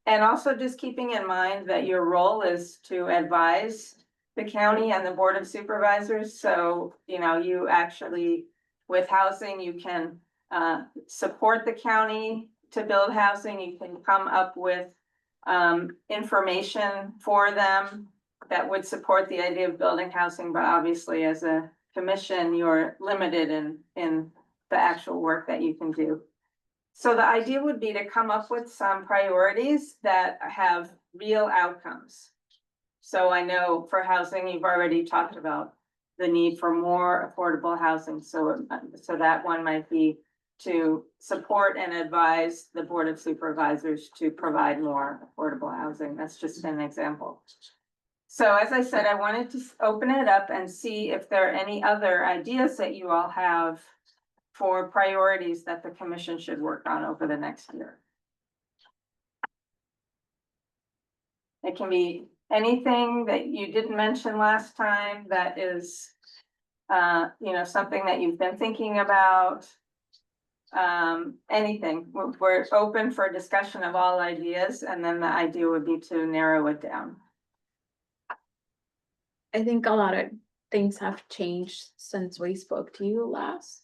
And also just keeping in mind that your role is to advise the county and the Board of Supervisors. So, you actually, with housing, you can support the county to build housing. You can come up with information for them that would support the idea of building housing, but obviously as a commission, you're limited in the actual work that you can do. So the idea would be to come up with some priorities that have real outcomes. So I know for housing, you've already talked about the need for more affordable housing, so that one might be to support and advise the Board of Supervisors to provide more affordable housing. That's just an example. So as I said, I wanted to open it up and see if there are any other ideas that you all have for priorities that the commission should work on over the next year. It can be anything that you didn't mention last time that is, something that you've been thinking about. Anything, we're open for discussion of all ideas, and then the idea would be to narrow it down. I think a lot of things have changed since we spoke to you last.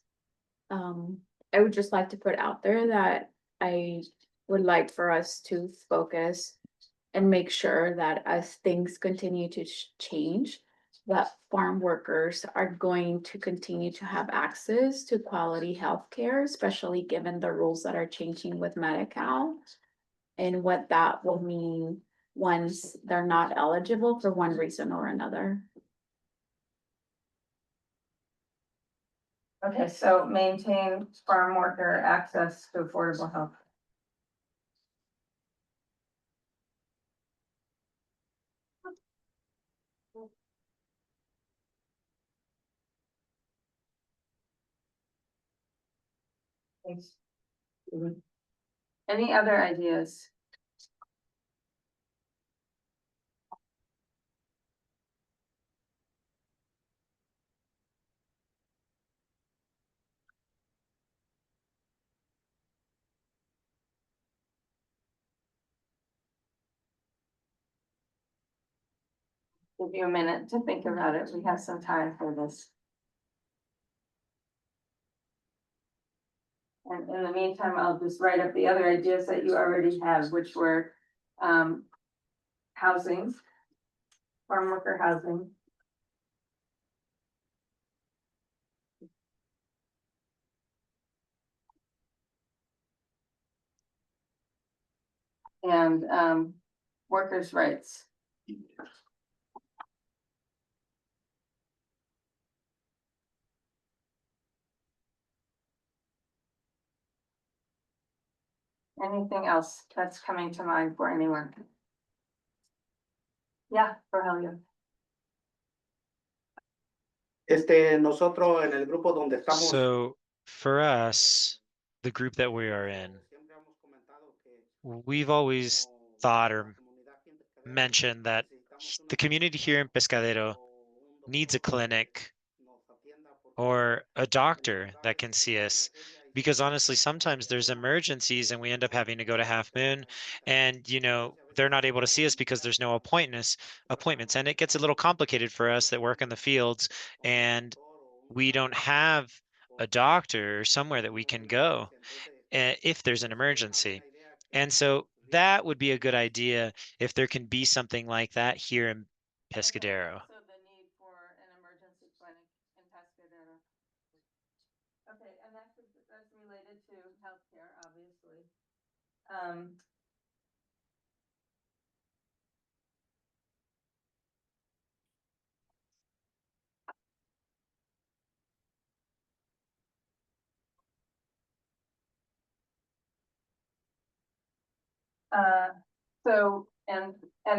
I would just like to put out there that I would like for us to focus and make sure that as things continue to change, that farm workers are going to continue to have access to quality healthcare, especially given the rules that are changing with Medi-Cal and what that will mean once they're not eligible for one reason or another. Okay, so maintain farm worker access to affordable health. Thanks. Any other ideas? Give you a minute to think about it. We have some time for this. And in the meantime, I'll just write up the other ideas that you already have, which were housing, farm worker housing. And workers' rights. Anything else that's coming to mind for anyone? Yeah, Rogelio. Nosotros en el grupo donde estamos. So for us, the group that we are in, Siempre hemos comentado que we've always como thought la or comunidad aquí en Pescadero mentioned that necesitamos the una community here in Pescadero o un needs a doctor clinic nos atienda porque or a tenemos doctor cada that vez can que see tenemos us. emergencia y Because honestly, sometimes there's emergencies and we end up having to go to Half Moon and, they're not able to see us because there's no appointments. And it gets a little complicated for us that work in the fields and we don't have a doctor or somewhere that we can go if there's an emergency. And so that would be a good idea if there can be something like that here in Pescadero. So the need for an emergency clinic in Pescadero. Okay, and that's related to healthcare, obviously. So, and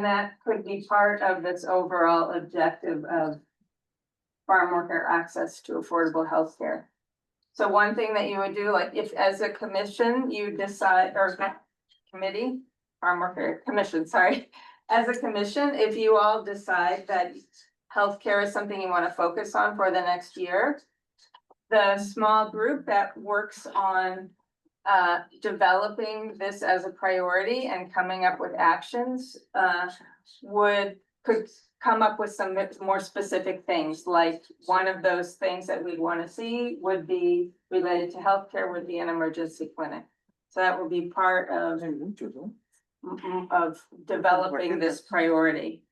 that could be part of this overall objective of farm worker access to affordable healthcare. So one thing that you would do, like if as a commission, you decide, or committee, farm worker commission, sorry. As a commission, if you all decide that healthcare is something you want to focus on for the next year, the small group that works on developing this as a priority and coming up with actions could come up with some more specific things, like one of those things that we'd want to see would be related to healthcare, would be an emergency clinic. So that would be part of developing this priority.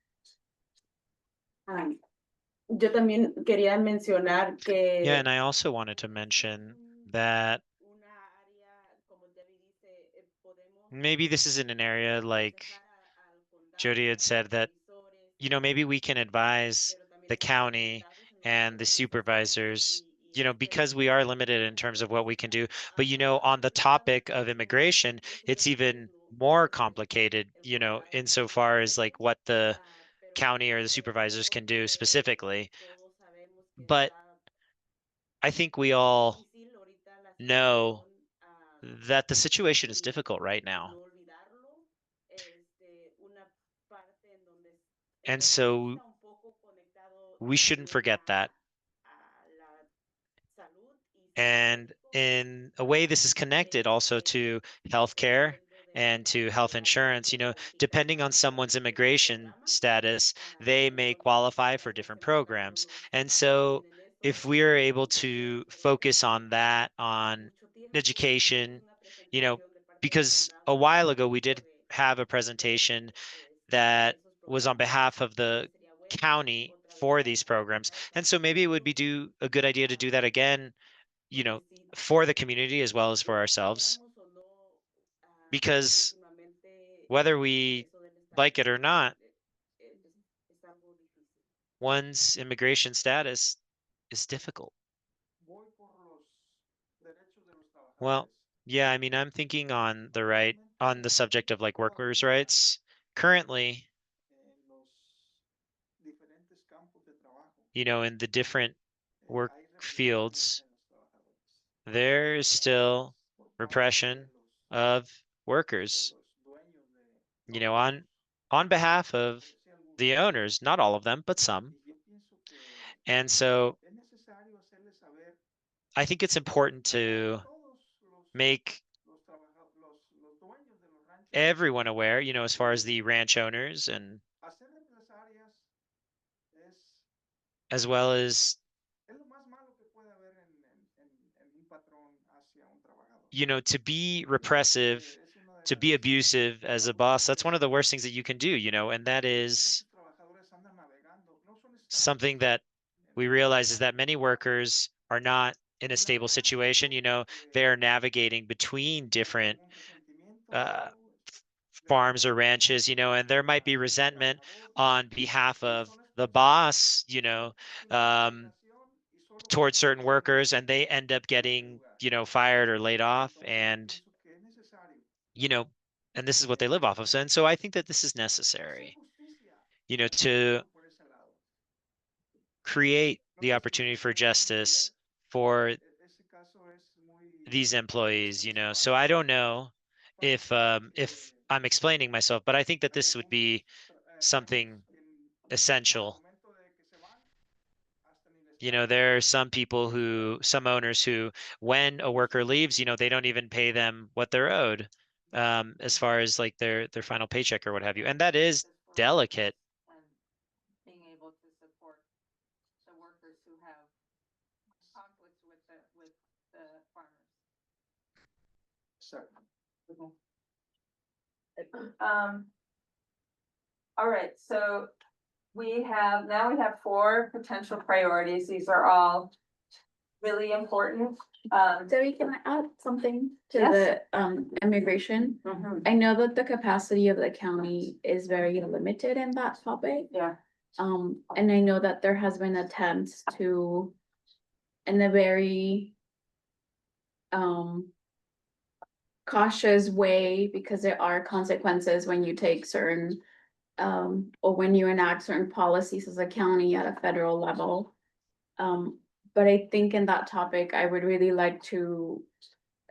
Yo también quería mencionar que Yeah, and I also wanted to mention that una área, como Debbie maybe this is in an area like Jody had said that, maybe we can advise the county and the supervisors, because we are limited in terms of what we can do. But, on the topic of immigration, it's even more complicated, insofar as like what the county or the supervisors can do specifically. But I think we all know that the situation is difficult right now. And so we shouldn't forget that. And in a way, this is connected also to healthcare and to health insurance. Depending on someone's immigration status, they may qualify for different programs. And so if we are able to focus on that, on education, because a while ago we did have a presentation that was on behalf of the county for these programs. And so maybe it would be a good idea to do that again, for the community as well as for ourselves, because whether we like it or not, one's immigration status is difficult. Well, yeah, I mean, I'm thinking on the subject of like workers' rights. Currently, in the different work fields, there is still repression of workers, on behalf of the owners, not all of them, but some. And so I think it's important to make everyone aware, as far as the ranch owners and as well as, to be repressive, to be abusive as a boss. That's one of the worst things that you can do, and that is something that we realize is that many workers are not in a stable situation. They are navigating between different uh, farms or ranches, and there might be resentment on behalf of the boss, um, towards certain workers, and they end up getting, fired or laid off, and you know, and this is what they live off of. And so I think that this is necessary, to create the opportunity for justice for these employees, So I don't know if I'm explaining myself, but I think that this would be something essential. There are some owners who, when a worker leaves, they don't even pay them what they're owed, as far as like their final paycheck or what have you. And that is delicate. And being able to support the workers who have conflicts with the farmers. All right, so now we have 4 potential priorities. These are all really important. Debbie, can I add something to Yes. the immigration? I know that the capacity of the county is very limited in that topic. Yeah. And I know that there has been attempts to, in a very cautious way, because there are consequences when you take certain or when you enact certain policies as a county at a federal level. But I think in that topic, I would really like to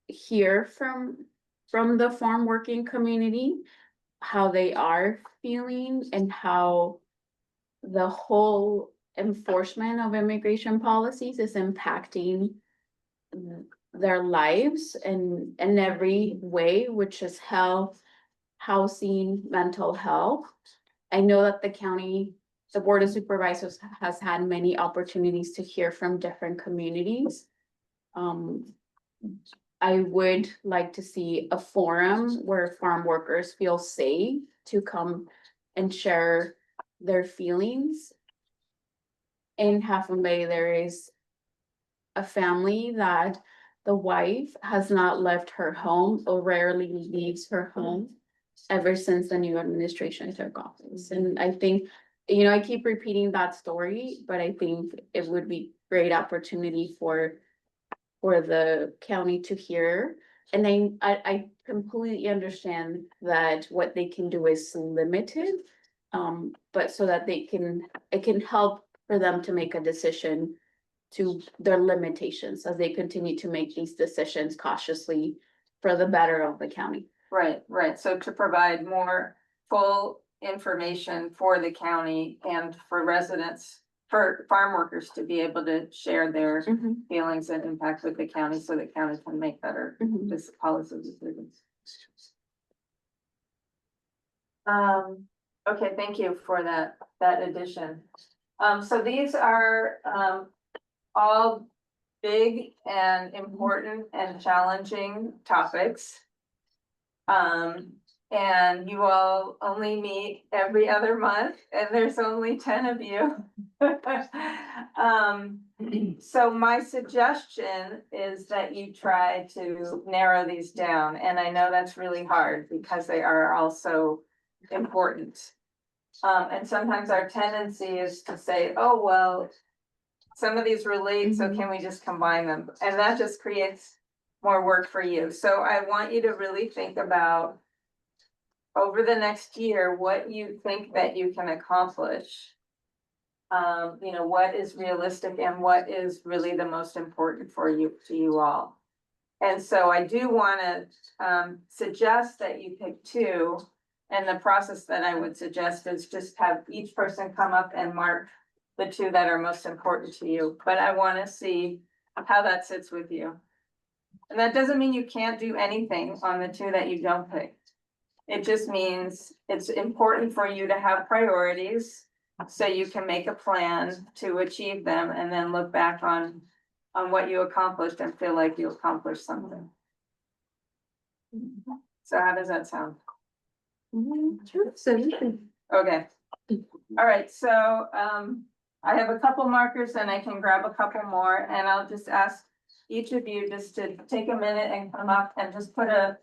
hear from the farm working community, how they are feeling and how the whole enforcement of immigration policies is impacting their lives in every way, which is health, housing, mental health. I know that the Board of Supervisors has had many opportunities to hear from different communities. I would like to see a forum where farm workers feel safe to come and share their feelings. In Half Moon Bay, there is a family that the wife has not left her home or rarely leaves her home ever since the new administration took office. And I think, I keep repeating that story, but I think it would be great opportunity for the county to hear. And I completely understand that what they can do is limited. But so that it can help for them to make a decision to their limitations as they continue to make these decisions cautiously for the better of the county. Right, right. So to provide more full information for the county and for residents, for farm workers to be able to share their feelings and impact with the county so the county can make better this policy decisions. Okay, thank you for that addition. So these are all big and important and challenging topics. And you all only meet every other month and there's only 10 of you. So my suggestion is that you try to narrow these down. And I know that's really hard because they are all so important. And sometimes our tendency is to say, oh, well, some of these relate, so can we just combine them? And that just creates more work for you. So I want you to really think about over the next year, what you think that you can accomplish. What is realistic and what is really the most important for you, to you all. And so I do want to suggest that you pick two. And the process that I would suggest is just have each person come up and mark the two that are most important to you. But I want to see how that sits with you. And that doesn't mean you can't do anything on the two that you don't pick. It just means it's important for you to have priorities so you can make a plan to achieve them and then look back on what you accomplished and feel like you accomplished something. So how does that sound? Okay. All right, so I have a couple markers and I can grab a couple more and I'll just ask each of you just to take a minute and come up and just put a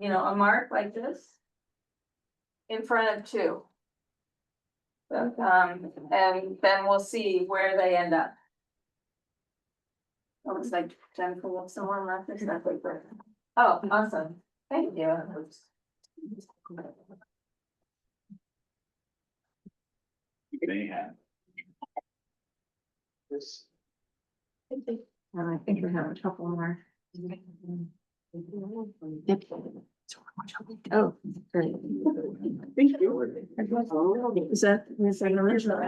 mark like this in front of two. So, and then we'll see where they end up. It looks like Jennifer wants someone left. It's not like that. Oh, awesome. Thank you. They have. This. And I think we have a couple more. Oh, great. Thank you. Is that the original?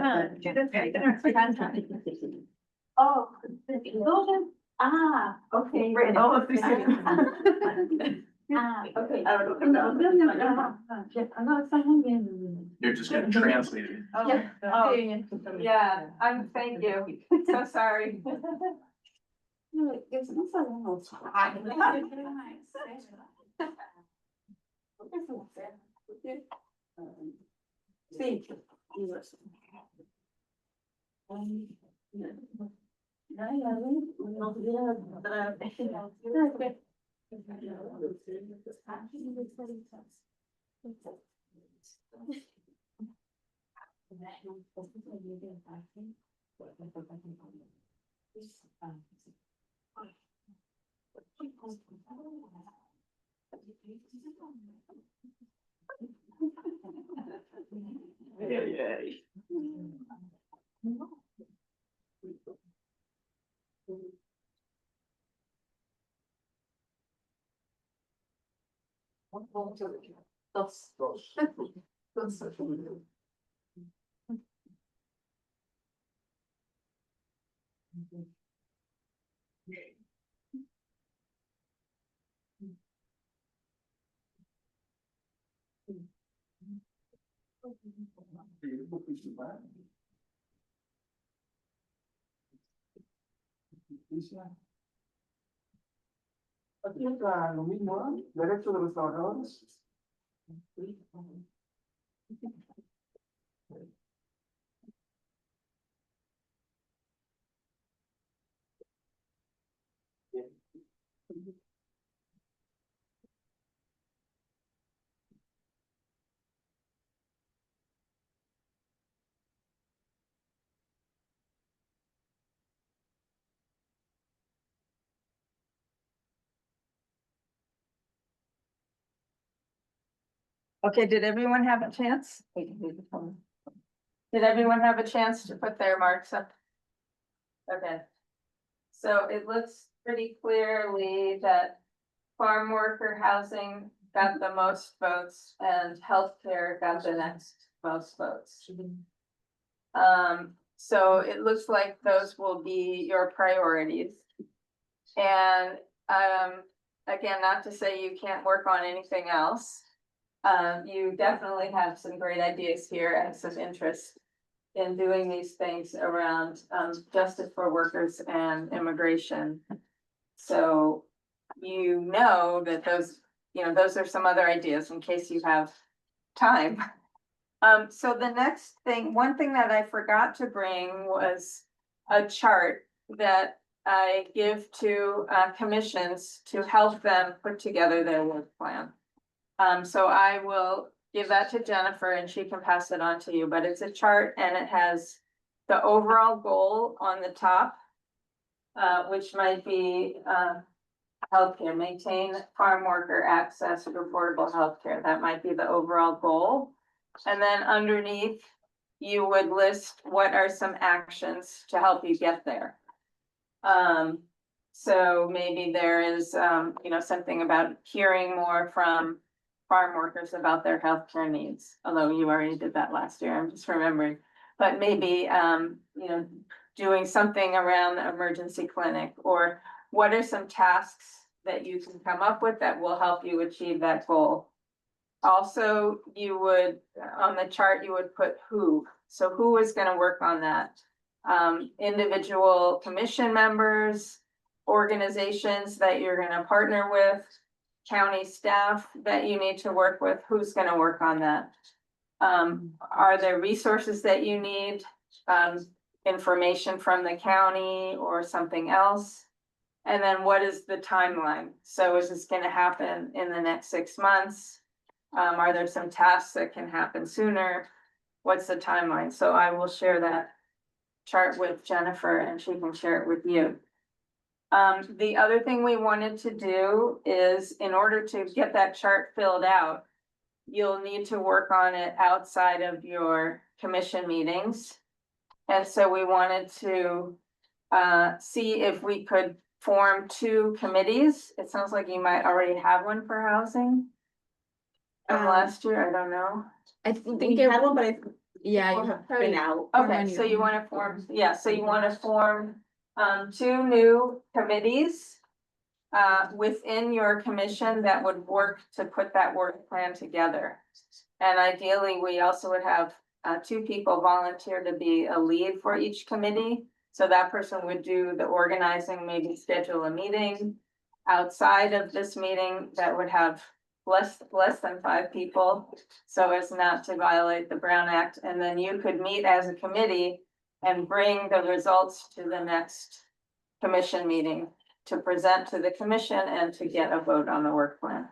Oh, okay. Right, all of these. Okay. You're just gonna translate it. Yeah, thank you. So sorry. Sí. Dos. Aquí entra lo mismo, ¿no? Derecho de los trabajadores. Okay, did everyone have a chance? Did everyone have a chance to put their marks up? Okay. So it looks pretty clearly that farm worker housing got the most votes and healthcare got the next most votes. So it looks like those will be your priorities. And, again, not to say you can't work on anything else. You definitely have some great ideas here and some interest in doing these things around, justice for workers and immigration. So you know that those, those are some other ideas in case you have time. So the next thing, one thing that I forgot to bring was a chart that I give to commissions to help them put together their work plan. So I will give that to Jennifer and she can pass it on to you, but it's a chart and it has the overall goal on the top, which might be healthcare, maintain farm worker access to affordable healthcare. That might be the overall goal. And then underneath, you would list what are some actions to help you get there. So maybe there is, something about hearing more from farm workers about their healthcare needs, although you already did that last year, I'm just remembering. But maybe, doing something around the emergency clinic, or what are some tasks that you can come up with that will help you achieve that goal? Also, you would, on the chart, you would put who. So who is gonna work on that? Individual commission members, organizations that you're gonna partner with, county staff that you need to work with, who's gonna work on that? Are there resources that you need? Information from the county or something else? And then what is the timeline? So is this gonna happen in the next 6 months? Are there some tasks that can happen sooner? What's the timeline? So I will share that chart with Jennifer and she can share it with you. The other thing we wanted to do is, in order to get that chart filled out, you'll need to work on it outside of your commission meetings. And so we wanted to see if we could form 2 committees. It sounds like you might already have one for housing. From last year, I don't know. I think We it, had one, but yeah, people you have probably been out. Okay, so you wanna form, so you wanna form 2 new committees within your commission that would work to put that work plan together. And ideally, we also would have 2 people volunteer to be a lead for each committee. So that person would do the organizing, maybe schedule a meeting outside of this meeting that would have less than 5 people, so as not to violate the Brown Act. And then you could meet as a committee and bring the results to the next commission meeting to present to the commission and to get a vote on the work plan.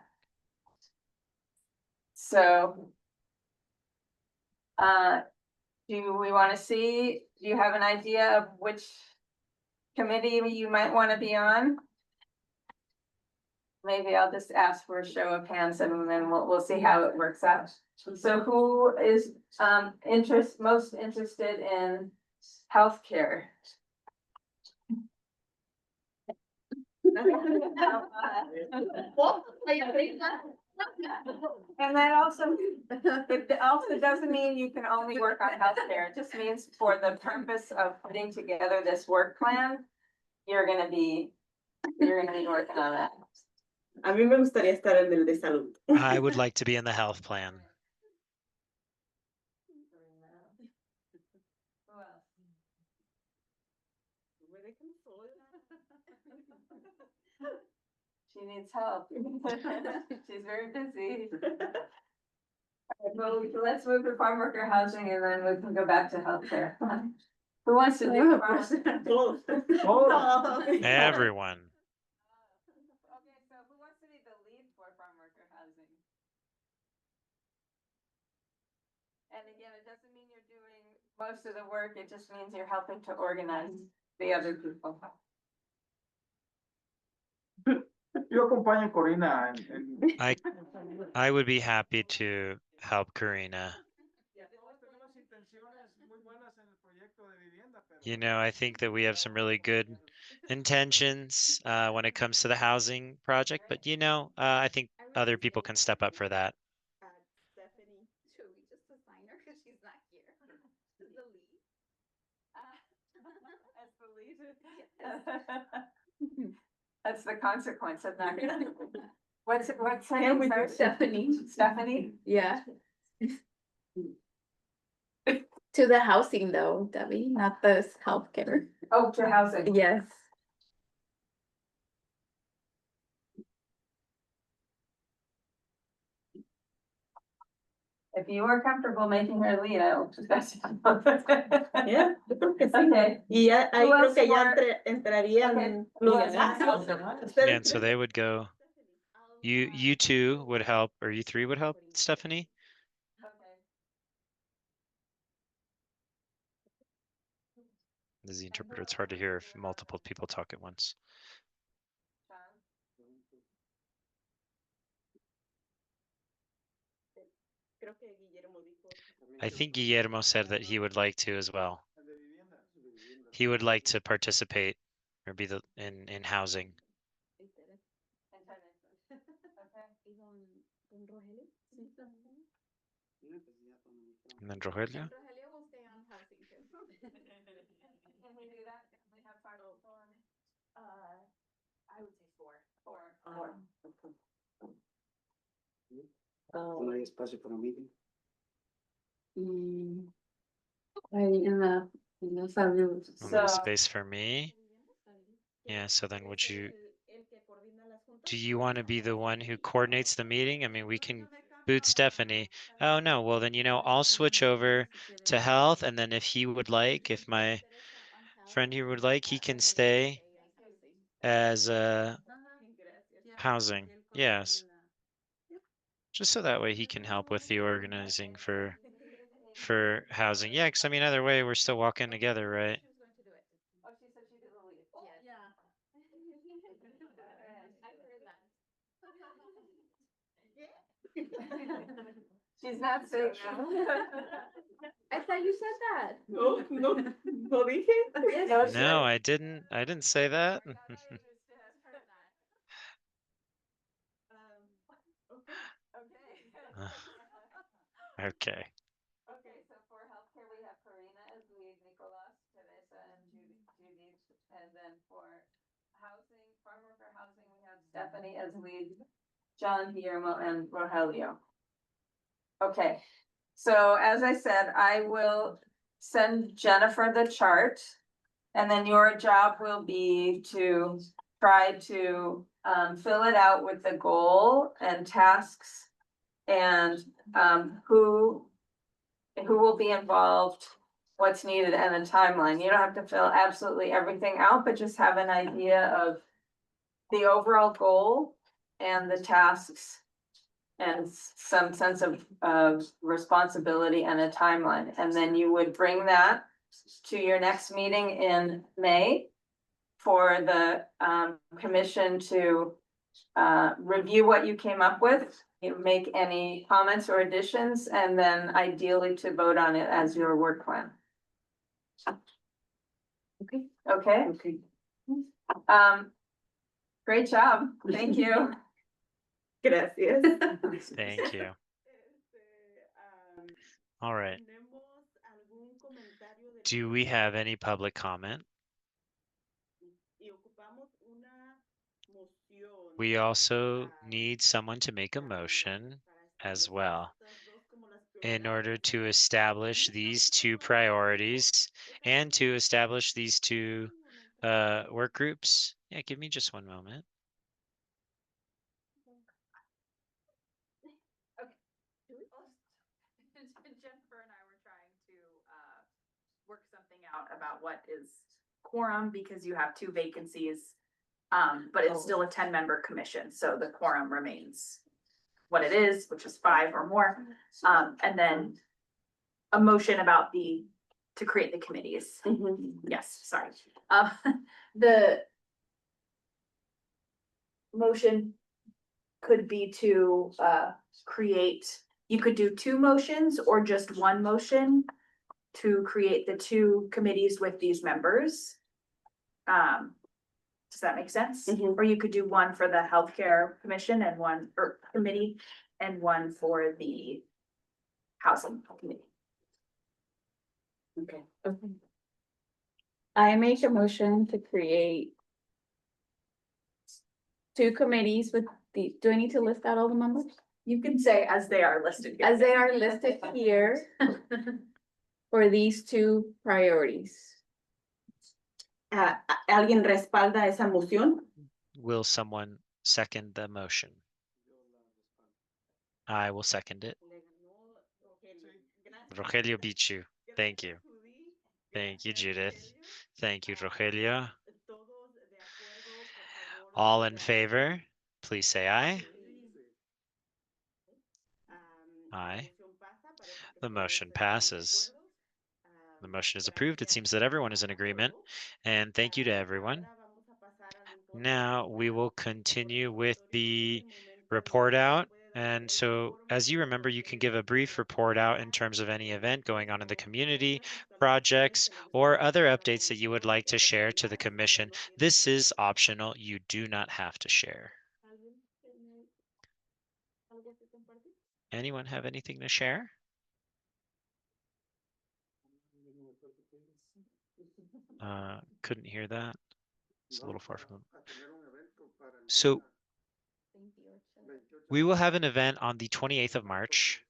So do we want to see, do you have an idea of which committee you might want to be on? Maybe I'll just ask for a show of hands and then we'll see how it works out. So who is most interested in healthcare? And that also, it also doesn't mean you can only work on healthcare. It just means for the purpose of putting together this work plan, you're gonna be working on that. A mí me gustaría estar en el de salud. I would like to be in the health plan. Who else? She needs help. She's very busy. Well, let's move to farm worker housing and then we can go back to healthcare. Who wants to do farm worker? Everyone. Okay, so who wants to be the lead for farm worker housing? And again, it doesn't mean you're doing most of the work, it just means you're helping to organize the other people. Yo acompaño a Corina I would be happy to help Karina. You know, I think that we have some really good intentions when it comes to the housing project, but you know, I think other people can step up for that. Stephanie, should we just assign her because she's not here? She's the lead. As the lead. That's the consequence of not. What's her Can we name? do Sorry? Stephanie? Stephanie? Yeah. To the housing though, Debbie, not the healthcare. Oh, to housing. Yes. If you are comfortable making her lead, I'll just. Yeah, yo creo que sí. Okay. Y ya ahí Who creo else que ya more? entrarían Okay. los Who else demás. wants to- Ustedes Yeah, and so tres. they would go. You two would help, or you three would help, Stephanie. Okay. As the interpreter, it's hard to hear if multiple people talk at once. Sean? Creo que Guillermo dijo. I think Guillermo said that he would like to as well. He would like to participate or be in housing. And then Rogelio? Rogelio will stay on housing too. Can we do that? We have 5 people on it. I would say 4. 4. No hay espacio para mí. In the family. A little So- space for me. Yeah, so then would you, do you want to be the one who coordinates the meeting? I mean, we can boot Stephanie. Oh, no, well then, you know, I'll switch over to health, and then if he would like, if my friend here would like, he can stay as housing. Yes. Just so that way he can help with the organizing for housing. Yeah, because I mean, either way, we're still walking together, right? Oh, she said she did the lead. Yeah. I heard that. She's not saying that. I thought you said that. No, no, no dije. No, she- No, I didn't say that. Okay. Okay, so for healthcare, we have Karina as lead, Nicolas, Teresa, and Judy, and then for housing, farm worker housing, we have Stephanie as lead, John, Guillermo, and Rogelio. Okay, so as I said, I will send Jennifer the chart. And then your job will be to try to fill it out with the goal and tasks. And who will be involved, what's needed, and a timeline. You don't have to fill absolutely everything out, but just have an idea of the overall goal and the tasks. And some sense of responsibility and a timeline, and then you would bring that to your next meeting in May for the commission to review what you came up with, you make any comments or additions, and then ideally to vote on it as your work plan. Okay. Okay? Okay. Great job, thank you. Gracias. Thank you. All right. Do we have any public comment? We also need someone to make a motion as well in order to establish these 2 priorities and to establish these 2 work groups. Yeah, give me just one moment. Jennifer and I were trying to work something out about what is quorum, because you have 2 vacancies. But it's still a 10-member commission, so the quorum remains what it is, which is 5 or more. And then a motion about to create the committees. Yes, sorry. The motion could be to create You could do two motions or just one motion to create the two committees with these members. Does that make sense? Mhm. Or you could do one for the healthcare commission and one, or committee, and one for the housing committee. Okay. I make a motion to create two committees with the, do I need to list out all the members? You can say as they are listed here. As they are listed here for these two priorities. ¿Alguien respalda esa moción? Will someone second the motion? I will second it. Rogelio beat you. Thank you. Thank you, Judith. Thank you, Rogelio. All in favor, please say aye. Aye. The motion passes. The motion is approved. It seems that everyone is in agreement. And thank you to everyone. Now we will continue with the report out. And so, as you remember, you can give a brief report out in terms of any event going on in the community, projects, or other updates that you would like to share to the commission. This is optional. You do not have to share. Anyone have anything to share? Couldn't hear that. It's a little far from. So we will have an event on the 28th of March.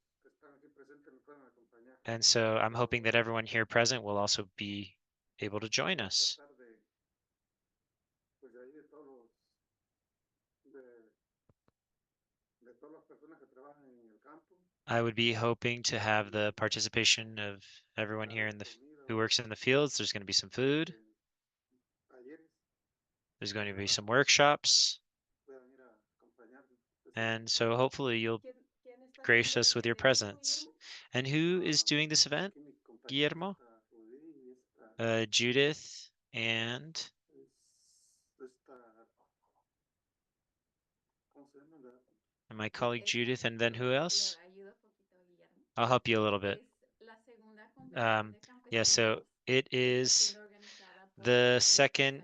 And so I'm hoping that everyone here present will also be able to join us. I would be hoping to have the participation of everyone here in the who works in the fields. There's going to be some food. There's going to be some workshops. And so hopefully you'll grace us with your presence. And who is doing this event? Guillermo? Judith and my colleague Judith, and then who else? I'll help you a little bit. Yeah, so it is the second,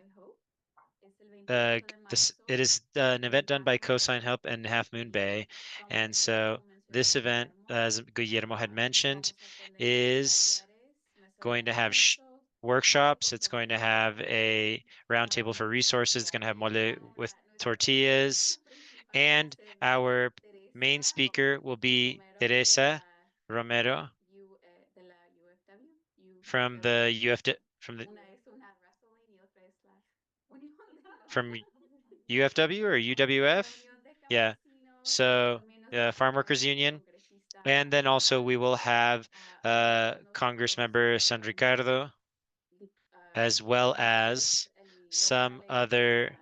it is an event done by Cosign Help and Half Moon Bay. And so this event, as Guillermo had mentioned, is going to have workshops. It's going to have a roundtable for resources. It's going to have mole with tortillas. And our main speaker will be Teresa Romero from the from UFW or UWF? Yeah. So Farm Workers Union. And then also we will have Congress member San Ricardo, as well as some other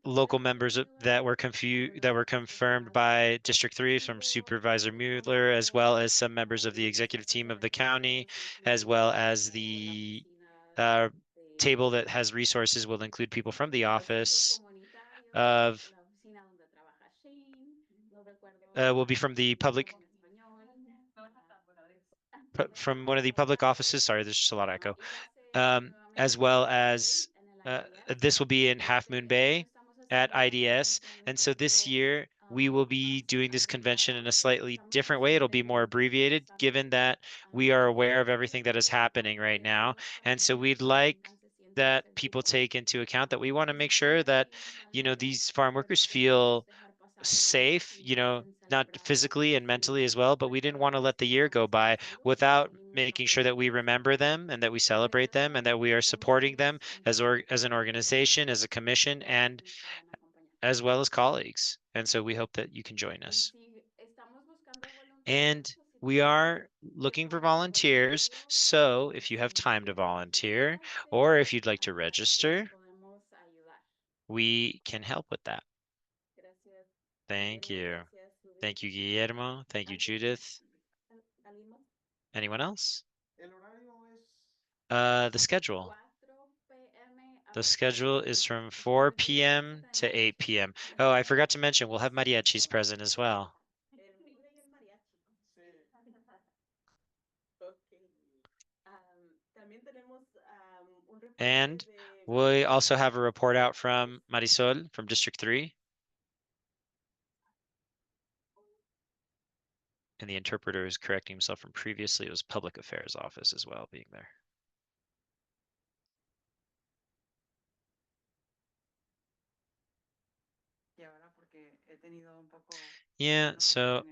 local members that were confirmed by District 3 from Supervisor Mueller, as well as some members of the executive team of the county, as well as the table that has resources will include people from the office of will be from the public from one of the public offices. Sorry, there's just a lot of echo. As well as this will be in Half Moon Bay at IDS. And so this year we will be doing this convention in a slightly different way. It'll be more abbreviated given that we are aware of everything that is happening right now. And so we'd like that people take into account that we want to make sure that, these farm workers feel safe, not physically and mentally as well, but we didn't want to let the year go by without making sure that we remember them and that we celebrate them and that we are supporting them as an organization, as a commission, and as well as colleagues. And so we hope that you can join us. And we are looking for volunteers. So if you have time to volunteer or if you'd like to register, we can help with that. Thank you. Thank you, Guillermo. Thank you, Judith. Anyone else? The schedule. The schedule is from 4 p.m. to 8 p.m. Oh, I forgot to mention, we'll have mariachis present as well. And we also have a report out from Marisol from District 3. And the interpreter is correcting himself from previously. It was Public Affairs Office as well being there. Yeah, so,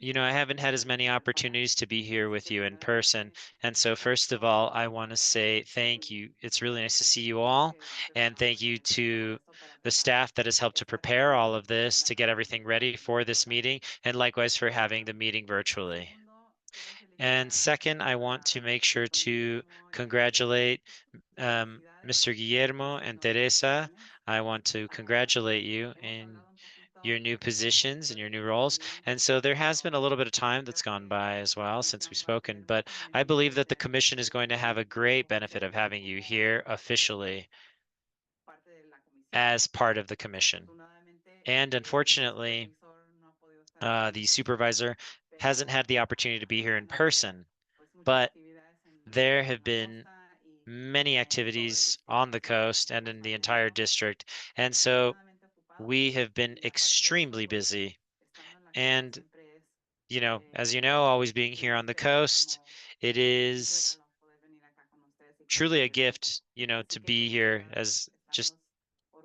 I haven't had as many opportunities to be here with you in person. And so first of all, I want to say thank you. It's really nice to see you all. And thank you to the staff that has helped to prepare all of this, to get everything ready for this meeting, and likewise for having the meeting virtually. And second, I want to make sure to congratulate Mr. Guillermo and Teresa. I want to congratulate you in your new positions and your new roles. And so there has been a little bit of time that's gone by as well since we've spoken, but I believe that the commission is going to have a great benefit of having you here officially as part of the commission. And unfortunately, the supervisor hasn't had the opportunity to be here in person, but there have been many activities on the coast and in the entire district. And so we have been extremely busy. And, as you know, always being here on the coast, it is truly a gift, to be here as just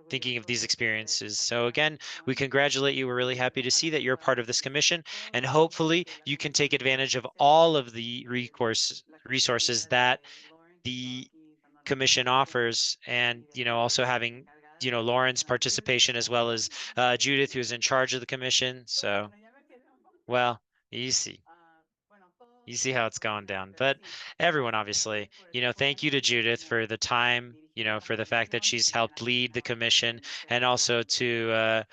thinking of these experiences. So again, we congratulate you. We're really happy to see that you're part of this commission, and hopefully you can take advantage of all of the resources that the commission offers, and also having Lauren's participation as well as Judith, who's in charge of the commission. So, well, you see. You see how it's gone down. But everyone, obviously, thank you to Judith for the time, for the fact that she's helped lead the commission, and also to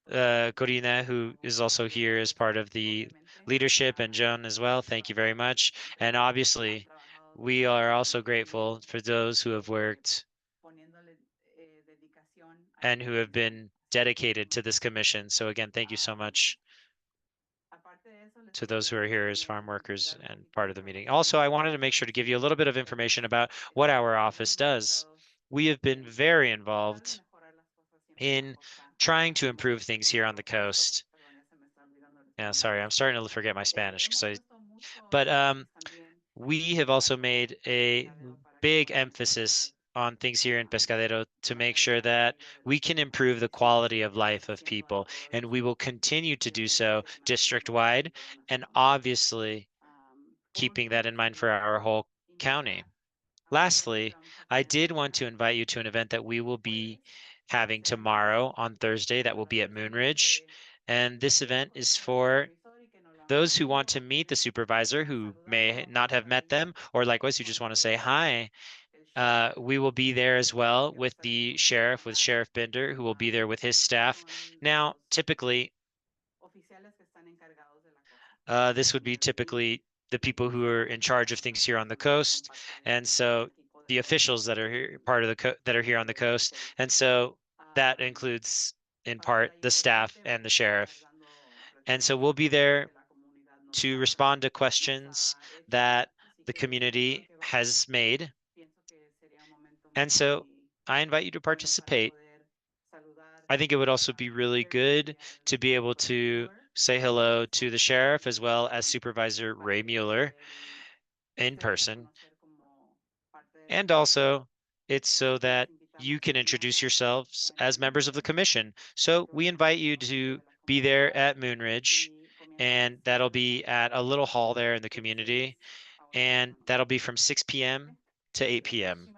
Corina, who is also here as part of the leadership, and Joan as well. Thank you very much. And obviously, we are also grateful for those who have worked and who have been dedicated to this commission. So again, thank you so much to those who are here as farm workers and part of the meeting. Also, I wanted to make sure to give you a little bit of information about what our office does. We have been very involved in trying to improve things here on the coast. Yeah, sorry, I'm starting to forget my Spanish but we have also made a big emphasis on things here in Pescadero to make sure that we can improve the quality of life of people, and we will continue to do so district-wide, and obviously keeping that in mind for our whole county. Lastly, I did want to invite you to an event that we will be having tomorrow on Thursday that will be at Moonridge. And this event is for those who want to meet the supervisor who may not have met them, or likewise who just want to say hi. We will be there as well with the sheriff, with Sheriff Bender, who will be there with his staff. Now, typically, this would be typically the people who are in charge of things here on the coast, and so the officials that are here, part of the that are here on the coast, and so that includes in part the staff and the sheriff. And so we'll be there to respond to questions that the community has made. And so I invite you to participate. I think it would also be really good to be able to say hello to the sheriff as well as Supervisor Ray Mueller in person. And also, it's so that you can introduce yourselves as members of the commission. So we invite you to be there at Moonridge, and that'll be at a little hall there in the community, and that'll be from 6 p.m. to 8 p.m.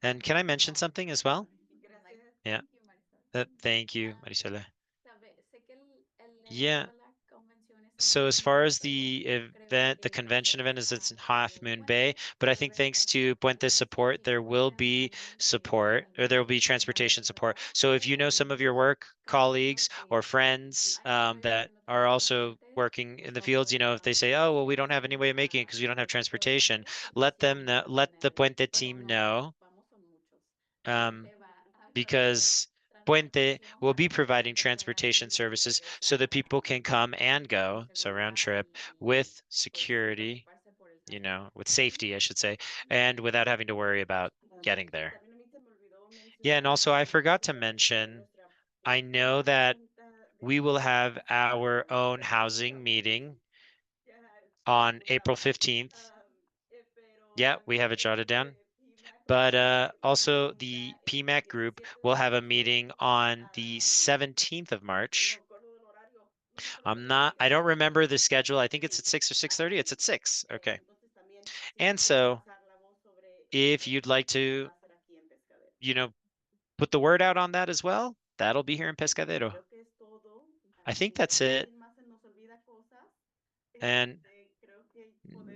And can I mention something as well? Yeah. Thank you, Marisela. Yeah. So as far as the event, the convention event is it's in Half Moon Bay, but I think thanks to Puente support, there will be support or there will be transportation support. So if you know some of your work colleagues or friends that are also working in the fields, if they say, oh, well, we don't have any way of making it because we don't have transportation, let them know, let the Puente team know. Because Puente will be providing transportation services so that people can come and go, so round trip, with security, with safety, I should say, and without having to worry about getting there. Yeah, and also I forgot to mention, I know that we will have our own housing meeting on April 15th. Yeah, we have it jotted down. But also the PMAC group will have a meeting on the 17th of March. I don't remember the schedule. I think it's at 6 or 6:30. It's at 6. Okay. And so if you'd like to, put the word out on that as well, that'll be here in Pescadero. I think that's it. And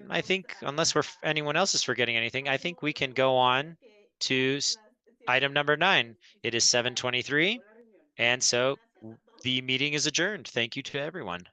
I think unless anyone else is forgetting anything, I think we can go on to item number 9. It is 7:23. And so the meeting is adjourned. Thank you to everyone.